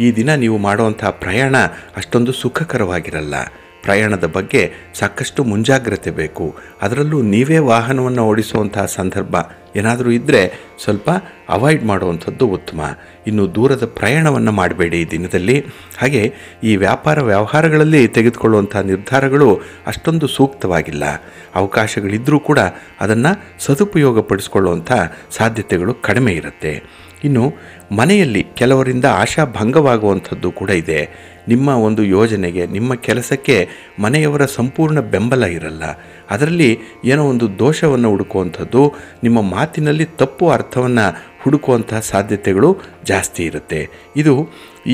ಈ ದಿನ ನೀವು ಮಾಡುವಂಥ ಪ್ರಯಾಣ ಅಷ್ಟೊಂದು ಸುಖಕರವಾಗಿರಲ್ಲ. ಪ್ರಯಾಣದ ಬಗ್ಗೆ ಸಾಕಷ್ಟು ಮುಂಜಾಗ್ರತೆ ಬೇಕು. ಅದರಲ್ಲೂ ನೀವೇ ವಾಹನವನ್ನು ಓಡಿಸುವಂತಹ ಸಂದರ್ಭ ಏನಾದರೂ ಇದ್ದರೆ ಸ್ವಲ್ಪ ಅವಾಯ್ಡ್ ಮಾಡುವಂಥದ್ದು ಉತ್ತಮ. ಇನ್ನು ದೂರದ ಪ್ರಯಾಣವನ್ನು ಮಾಡಬೇಡಿ ಈ ದಿನದಲ್ಲಿ. ಹಾಗೆ ಈ ವ್ಯಾಪಾರ ವ್ಯವಹಾರಗಳಲ್ಲಿ ತೆಗೆದುಕೊಳ್ಳುವಂಥ ನಿರ್ಧಾರಗಳು ಅಷ್ಟೊಂದು ಸೂಕ್ತವಾಗಿಲ್ಲ. ಅವಕಾಶಗಳಿದ್ದರೂ ಕೂಡ ಅದನ್ನು ಸದುಪಯೋಗಪಡಿಸ್ಕೊಳ್ಳುವಂಥ ಸಾಧ್ಯತೆಗಳು ಕಡಿಮೆ ಇರುತ್ತೆ. ಇನ್ನು ಮನೆಯಲ್ಲಿ ಕೆಲವರಿಂದ ಆಶಾಭಂಗವಾಗುವಂಥದ್ದು ಕೂಡ ಇದೆ. ನಿಮ್ಮ ಒಂದು ಯೋಜನೆಗೆ, ನಿಮ್ಮ ಕೆಲಸಕ್ಕೆ ಮನೆಯವರ ಸಂಪೂರ್ಣ ಬೆಂಬಲ ಇರಲ್ಲ. ಅದರಲ್ಲಿ ಏನೋ ಒಂದು ದೋಷವನ್ನು ಹುಡುಕುವಂಥದ್ದು, ನಿಮ್ಮ ಮಾತಿನಲ್ಲಿ ತಪ್ಪು ಅರ್ಥವನ್ನು ಹುಡುಕುವಂಥ ಸಾಧ್ಯತೆಗಳು ಜಾಸ್ತಿ ಇರುತ್ತೆ. ಇದು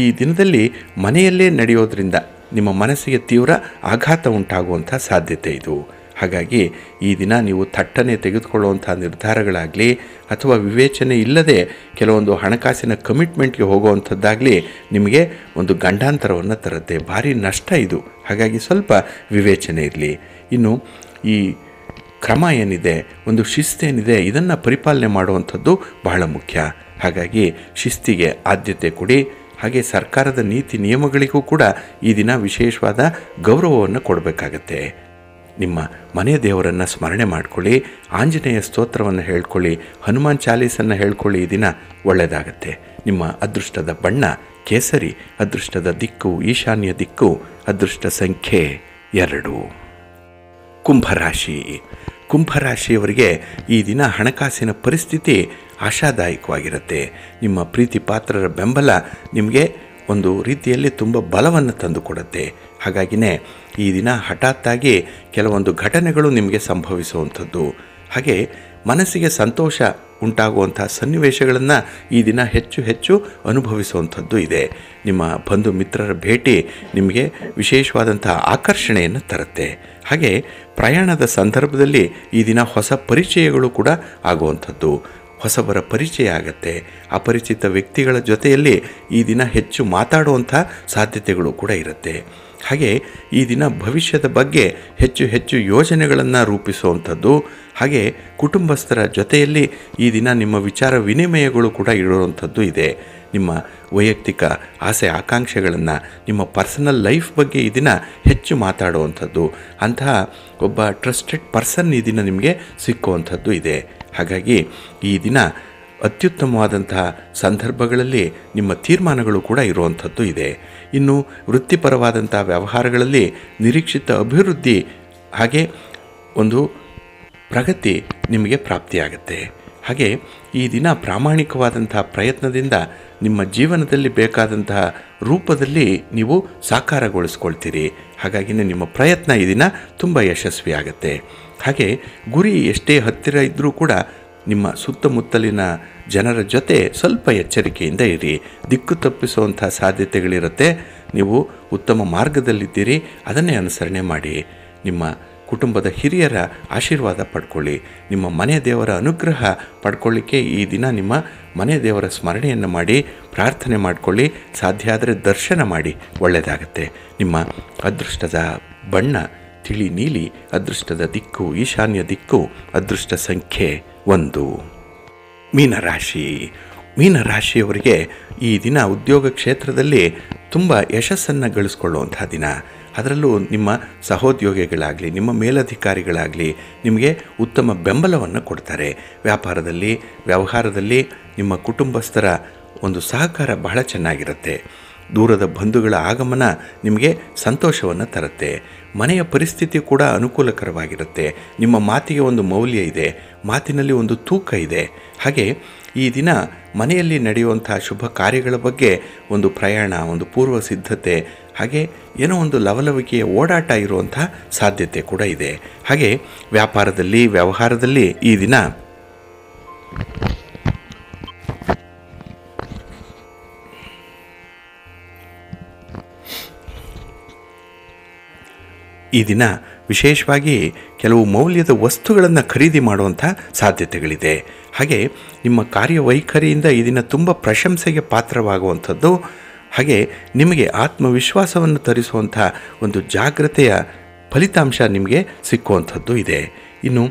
ಈ ದಿನದಲ್ಲಿ ಮನೆಯಲ್ಲೇ ನಡೆಯೋದ್ರಿಂದ ನಿಮ್ಮ ಮನಸ್ಸಿಗೆ ತೀವ್ರ ಆಘಾತ ಉಂಟಾಗುವಂಥ ಸಾಧ್ಯತೆ ಇದು. ಹಾಗಾಗಿ ಈ ದಿನ ನೀವು ಥಟ್ಟನೆ ತೆಗೆದುಕೊಳ್ಳುವಂಥ ನಿರ್ಧಾರಗಳಾಗಲಿ ಅಥವಾ ವಿವೇಚನೆ ಇಲ್ಲದೆ ಕೆಲವೊಂದು ಹಣಕಾಸಿನ ಕಮಿಟ್ಮೆಂಟ್ಗೆ ಹೋಗುವಂಥದ್ದಾಗಲಿ ನಿಮಗೆ ಒಂದು ಗಂಡಾಂತರವನ್ನು ತರುತ್ತೆ. ಭಾರಿ ನಷ್ಟ ಇದು. ಹಾಗಾಗಿ ಸ್ವಲ್ಪ ವಿವೇಚನೆ ಇರಲಿ. ಇನ್ನು ಈ ಕ್ರಮ ಏನಿದೆ, ಒಂದು ಶಿಸ್ತೇನಿದೆ, ಇದನ್ನು ಪರಿಪಾಲನೆ ಮಾಡುವಂಥದ್ದು ಬಹಳ ಮುಖ್ಯ. ಹಾಗಾಗಿ ಶಿಸ್ತಿಗೆ ಆದ್ಯತೆ ಕೊಡಿ. ಹಾಗೆ ಸರ್ಕಾರದ ನೀತಿ ನಿಯಮಗಳಿಗೂ ಕೂಡ ಈ ದಿನ ವಿಶೇಷವಾದ ಗೌರವವನ್ನು ಕೊಡಬೇಕಾಗತ್ತೆ. ನಿಮ್ಮ ಮನೆ ದೇವರನ್ನು ಸ್ಮರಣೆ ಮಾಡಿಕೊಳ್ಳಿ, ಆಂಜನೇಯ ಸ್ತೋತ್ರವನ್ನು ಹೇಳ್ಕೊಳ್ಳಿ, ಹನುಮಾನ್ ಚಾಲೀಸನ್ನು ಹೇಳ್ಕೊಳ್ಳಿ. ಈ ದಿನ ಒಳ್ಳೆಯದಾಗತ್ತೆ. ನಿಮ್ಮ ಅದೃಷ್ಟದ ಬಣ್ಣ ಕೇಸರಿ, ಅದೃಷ್ಟದ ದಿಕ್ಕು ಈಶಾನ್ಯ ದಿಕ್ಕು, ಅದೃಷ್ಟ ಸಂಖ್ಯೆ 2. ಕುಂಭರಾಶಿ. ಕುಂಭರಾಶಿಯವರಿಗೆ ಈ ದಿನ ಹಣಕಾಸಿನ ಪರಿಸ್ಥಿತಿ ಆಶಾದಾಯಕವಾಗಿರುತ್ತೆ. ನಿಮ್ಮ ಪ್ರೀತಿ ಪಾತ್ರರ ಬೆಂಬಲ ನಿಮಗೆ ಒಂದು ರೀತಿಯಲ್ಲಿ ತುಂಬ ಬಲವನ್ನು ತಂದುಕೊಡುತ್ತೆ. ಹಾಗಾಗಿನೇ ಈ ದಿನ ಹಠಾತ್ತಾಗಿ ಕೆಲವೊಂದು ಘಟನೆಗಳು ನಿಮಗೆ ಸಂಭವಿಸುವಂಥದ್ದು, ಹಾಗೆ ಮನಸ್ಸಿಗೆ ಸಂತೋಷ ಉಂಟಾಗುವಂಥ ಸನ್ನಿವೇಶಗಳನ್ನು ಈ ದಿನ ಹೆಚ್ಚು ಹೆಚ್ಚು ಅನುಭವಿಸುವಂಥದ್ದು ಇದೆ. ನಿಮ್ಮ ಬಂಧು ಮಿತ್ರರ ಭೇಟಿ ನಿಮಗೆ ವಿಶೇಷವಾದಂಥ ಆಕರ್ಷಣೆಯನ್ನು ತರುತ್ತೆ. ಹಾಗೆ ಪ್ರಯಾಣದ ಸಂದರ್ಭದಲ್ಲಿ ಈ ದಿನ ಹೊಸ ಪರಿಚಯಗಳು ಕೂಡ ಆಗುವಂಥದ್ದು, ಹೊಸಬರ ಪರಿಚಯ ಆಗತ್ತೆ. ಅಪರಿಚಿತ ವ್ಯಕ್ತಿಗಳ ಜೊತೆಯಲ್ಲಿ ಈ ದಿನ ಹೆಚ್ಚು ಮಾತಾಡುವಂಥ ಸಾಧ್ಯತೆಗಳು ಕೂಡ ಇರುತ್ತೆ. ಹಾಗೆ ಈ ದಿನ ಭವಿಷ್ಯದ ಬಗ್ಗೆ ಹೆಚ್ಚು ಹೆಚ್ಚು ಯೋಜನೆಗಳನ್ನು ರೂಪಿಸುವಂಥದ್ದು, ಹಾಗೆ ಕುಟುಂಬಸ್ಥರ ಜೊತೆಯಲ್ಲಿ ಈ ದಿನ ನಿಮ್ಮ ವಿಚಾರ ವಿನಿಮಯಗಳು ಕೂಡ ಇರುವಂಥದ್ದು ಇದೆ. ನಿಮ್ಮ ವೈಯಕ್ತಿಕ ಆಸೆ ಆಕಾಂಕ್ಷೆಗಳನ್ನು, ನಿಮ್ಮ ಪರ್ಸನಲ್ ಲೈಫ್ ಬಗ್ಗೆ ಈ ದಿನ ಹೆಚ್ಚು ಮಾತಾಡುವಂಥದ್ದು, ಅಂತಹ ಒಬ್ಬ ಟ್ರಸ್ಟೆಡ್ ಪರ್ಸನ್ ಈ ದಿನ ನಿಮಗೆ ಸಿಕ್ಕುವಂಥದ್ದು ಇದೆ. ಹಾಗಾಗಿ ಈ ದಿನ ಅತ್ಯುತ್ತಮವಾದಂತಹ ಸಂದರ್ಭಗಳಲ್ಲಿ ನಿಮ್ಮ ತೀರ್ಮಾನಗಳು ಕೂಡ ಇರುವಂಥದ್ದು ಇದೆ. ಇನ್ನು ವೃತ್ತಿಪರವಾದಂಥ ವ್ಯವಹಾರಗಳಲ್ಲಿ ನಿರೀಕ್ಷಿತ ಅಭಿವೃದ್ಧಿ ಹಾಗೆ ಒಂದು ಪ್ರಗತಿ ನಿಮಗೆ ಪ್ರಾಪ್ತಿಯಾಗುತ್ತೆ. ಹಾಗೆ ಈ ದಿನ ಪ್ರಾಮಾಣಿಕವಾದಂತಹ ಪ್ರಯತ್ನದಿಂದ ನಿಮ್ಮ ಜೀವನದಲ್ಲಿ ಬೇಕಾದಂತಹ ರೂಪದಲ್ಲಿ ನೀವು ಸಾಕಾರಗೊಳಿಸ್ಕೊಳ್ತೀರಿ. ಹಾಗಾಗಿನೇ ನಿಮ್ಮ ಪ್ರಯತ್ನ ಈ ದಿನ ತುಂಬ ಯಶಸ್ವಿಯಾಗುತ್ತೆ. ಹಾಗೆ ಗುರಿ ಎಷ್ಟೇ ಹತ್ತಿರ ಇದ್ದರೂ ಕೂಡ ನಿಮ್ಮ ಸುತ್ತಮುತ್ತಲಿನ ಜನರ ಜೊತೆ ಸ್ವಲ್ಪ ಎಚ್ಚರಿಕೆಯಿಂದ ಇರಿ. ದಿಕ್ಕು ತಪ್ಪಿಸುವಂಥ ಸಾಧ್ಯತೆಗಳಿರುತ್ತೆ. ನೀವು ಉತ್ತಮ ಮಾರ್ಗದಲ್ಲಿದ್ದೀರಿ, ಅದನ್ನೇ ಅನುಸರಣೆ ಮಾಡಿ. ನಿಮ್ಮ ಕುಟುಂಬದ ಹಿರಿಯರ ಆಶೀರ್ವಾದ ಪಡ್ಕೊಳ್ಳಿ. ನಿಮ್ಮ ಮನೆ ದೇವರ ಅನುಗ್ರಹ ಪಡ್ಕೊಳ್ಳಿಕ್ಕೆ ಈ ದಿನ ನಿಮ್ಮ ಮನೆ ದೇವರ ಸ್ಮರಣೆಯನ್ನು ಮಾಡಿ ಪ್ರಾರ್ಥನೆ ಮಾಡಿಕೊಳ್ಳಿ. ಸಾಧ್ಯ ಆದರೆ ದರ್ಶನ ಮಾಡಿ, ಒಳ್ಳೆಯದಾಗತ್ತೆ. ನಿಮ್ಮ ಅದೃಷ್ಟದ ಬಣ್ಣ ತಿಳಿ ನೀಲಿ, ಅದೃಷ್ಟದ ದಿಕ್ಕು ಈಶಾನ್ಯ ದಿಕ್ಕು, ಅದೃಷ್ಟ ಸಂಖ್ಯೆ 1. ಮೀನರಾಶಿ. ಮೀನರಾಶಿಯವರಿಗೆ ಈ ದಿನ ಉದ್ಯೋಗ ಕ್ಷೇತ್ರದಲ್ಲಿ ತುಂಬ ಯಶಸ್ಸನ್ನು ಗಳಿಸ್ಕೊಳ್ಳುವಂಥ ದಿನ. ಅದರಲ್ಲೂ ನಿಮ್ಮ ಸಹೋದ್ಯೋಗಿಗಳಾಗಲಿ ನಿಮ್ಮ ಮೇಲಧಿಕಾರಿಗಳಾಗಲಿ ನಿಮಗೆ ಉತ್ತಮ ಬೆಂಬಲವನ್ನು ಕೊಡ್ತಾರೆ. ವ್ಯಾಪಾರದಲ್ಲಿ ವ್ಯವಹಾರದಲ್ಲಿ ನಿಮ್ಮ ಕುಟುಂಬಸ್ಥರ ಒಂದು ಸಹಕಾರ ಬಹಳ ಚೆನ್ನಾಗಿರುತ್ತೆ. ದೂರದ ಬಂಧುಗಳ ಆಗಮನ ನಿಮಗೆ ಸಂತೋಷವನ್ನು ತರುತ್ತೆ. ಮನೆಯ ಪರಿಸ್ಥಿತಿ ಕೂಡ ಅನುಕೂಲಕರವಾಗಿರುತ್ತೆ. ನಿಮ್ಮ ಮಾತಿಗೆ ಒಂದು ಮೌಲ್ಯ ಇದೆ, ಮಾತಿನಲ್ಲಿ ಒಂದು ತೂಕ ಇದೆ. ಹಾಗೆ ಈ ದಿನ ಮನೆಯಲ್ಲಿ ನಡೆಯುವಂಥ ಶುಭ ಕಾರ್ಯಗಳ ಬಗ್ಗೆ ಒಂದು ಪ್ರಯಾಣ, ಒಂದು ಪೂರ್ವ ಸಿದ್ಧತೆ ಹಾಗೆ ಏನೋ ಒಂದು ಲವಲವಿಕೆಯ ಓಡಾಟ ಇರುವಂಥ ಸಾಧ್ಯತೆ ಕೂಡ ಇದೆ. ಹಾಗೆ ವ್ಯಾಪಾರದಲ್ಲಿ ವ್ಯವಹಾರದಲ್ಲಿ ಈ ದಿನ ವಿಶೇಷವಾಗಿ ಕೆಲವು ಮೌಲ್ಯದ ವಸ್ತುಗಳನ್ನು ಖರೀದಿ ಮಾಡುವಂಥ ಸಾಧ್ಯತೆಗಳಿದೆ. ಹಾಗೆ ನಿಮ್ಮ ಕಾರ್ಯವೈಖರಿಯಿಂದ ಈ ದಿನ ತುಂಬ ಪ್ರಶಂಸೆಗೆ ಪಾತ್ರವಾಗುವಂಥದ್ದು, ಹಾಗೆ ನಿಮಗೆ ಆತ್ಮವಿಶ್ವಾಸವನ್ನು ತರಿಸುವಂಥ ಒಂದು ಜಾಗ್ರತೆಯ ಫಲಿತಾಂಶ ನಿಮಗೆ ಸಿಕ್ಕುವಂಥದ್ದು ಇದೆ. ಇನ್ನು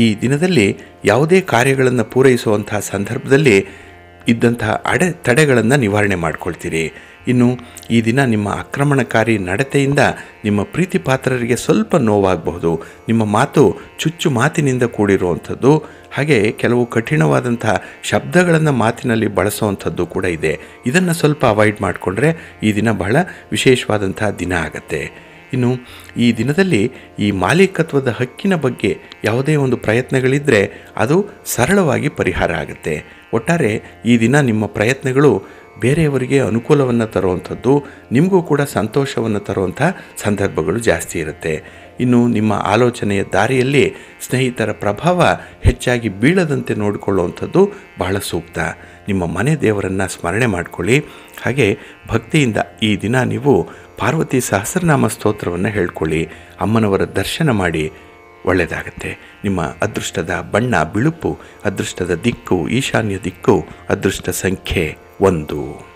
ಈ ದಿನದಲ್ಲಿ ಯಾವುದೇ ಕಾರ್ಯಗಳನ್ನು ಪೂರೈಸುವಂಥ ಸಂದರ್ಭದಲ್ಲಿ ಇದ್ದಂತಹ ಅಡೆತಡೆಗಳನ್ನು ನಿವಾರಣೆ ಮಾಡ್ಕೊಳ್ತೀರಿ. ಇನ್ನು ಈ ದಿನ ನಿಮ್ಮ ಆಕ್ರಮಣಕಾರಿ ನಡತೆಯಿಂದ ನಿಮ್ಮ ಪ್ರೀತಿ ಪಾತ್ರರಿಗೆ ಸ್ವಲ್ಪ ನೋವಾಗಬಹುದು. ನಿಮ್ಮ ಮಾತು ಚುಚ್ಚು ಮಾತಿನಿಂದ ಕೂಡಿರುವಂಥದ್ದು, ಹಾಗೆ ಕೆಲವು ಕಠಿಣವಾದಂಥ ಶಬ್ದಗಳನ್ನು ಮಾತಿನಲ್ಲಿ ಬಳಸುವಂಥದ್ದು ಕೂಡ ಇದೆ. ಇದನ್ನು ಸ್ವಲ್ಪ ಅವಾಯ್ಡ್ ಮಾಡಿಕೊಂಡ್ರೆ ಈ ದಿನ ಬಹಳ ವಿಶೇಷವಾದಂಥ ದಿನ ಆಗತ್ತೆ. ಇನ್ನು ಈ ದಿನದಲ್ಲಿ ಈ ಮಾಲೀಕತ್ವದ ಹಕ್ಕಿನ ಬಗ್ಗೆ ಯಾವುದೇ ಒಂದು ಪ್ರಯತ್ನಗಳಿದ್ದರೆ ಅದು ಸರಳವಾಗಿ ಪರಿಹಾರ ಆಗುತ್ತೆ. ಒಟ್ಟಾರೆ ಈ ದಿನ ನಿಮ್ಮ ಪ್ರಯತ್ನಗಳು ಬೇರೆಯವರಿಗೆ ಅನುಕೂಲವನ್ನು ತರುವಂಥದ್ದು, ನಿಮಗೂ ಕೂಡ ಸಂತೋಷವನ್ನು ತರುವಂಥ ಸಂದರ್ಭಗಳು ಜಾಸ್ತಿ ಇರುತ್ತೆ. ಇನ್ನು ನಿಮ್ಮ ಆಲೋಚನೆಯ ದಾರಿಯಲ್ಲಿ ಸ್ನೇಹಿತರ ಪ್ರಭಾವ ಹೆಚ್ಚಾಗಿ ಬೀಳದಂತೆ ನೋಡಿಕೊಳ್ಳುವಂಥದ್ದು ಬಹಳ ಸೂಕ್ತ. ನಿಮ್ಮ ಮನೆ ದೇವರನ್ನು ಸ್ಮರಣೆ ಮಾಡಿಕೊಳ್ಳಿ. ಹಾಗೆ ಭಕ್ತಿಯಿಂದ ಈ ದಿನ ನೀವು ಪಾರ್ವತಿ ಸಹಸ್ರನಾಮ ಸ್ತೋತ್ರವನ್ನು ಹೇಳ್ಕೊಳ್ಳಿ. ಅಮ್ಮನವರ ದರ್ಶನ ಮಾಡಿ, ಒಳ್ಳೆಯದಾಗತ್ತೆ. ನಿಮ್ಮ ಅದೃಷ್ಟದ ಬಣ್ಣ ಬಿಳುಪು, ಅದೃಷ್ಟದ ದಿಕ್ಕು ಈಶಾನ್ಯ ದಿಕ್ಕು, ಅದೃಷ್ಟ ಸಂಖ್ಯೆ 1.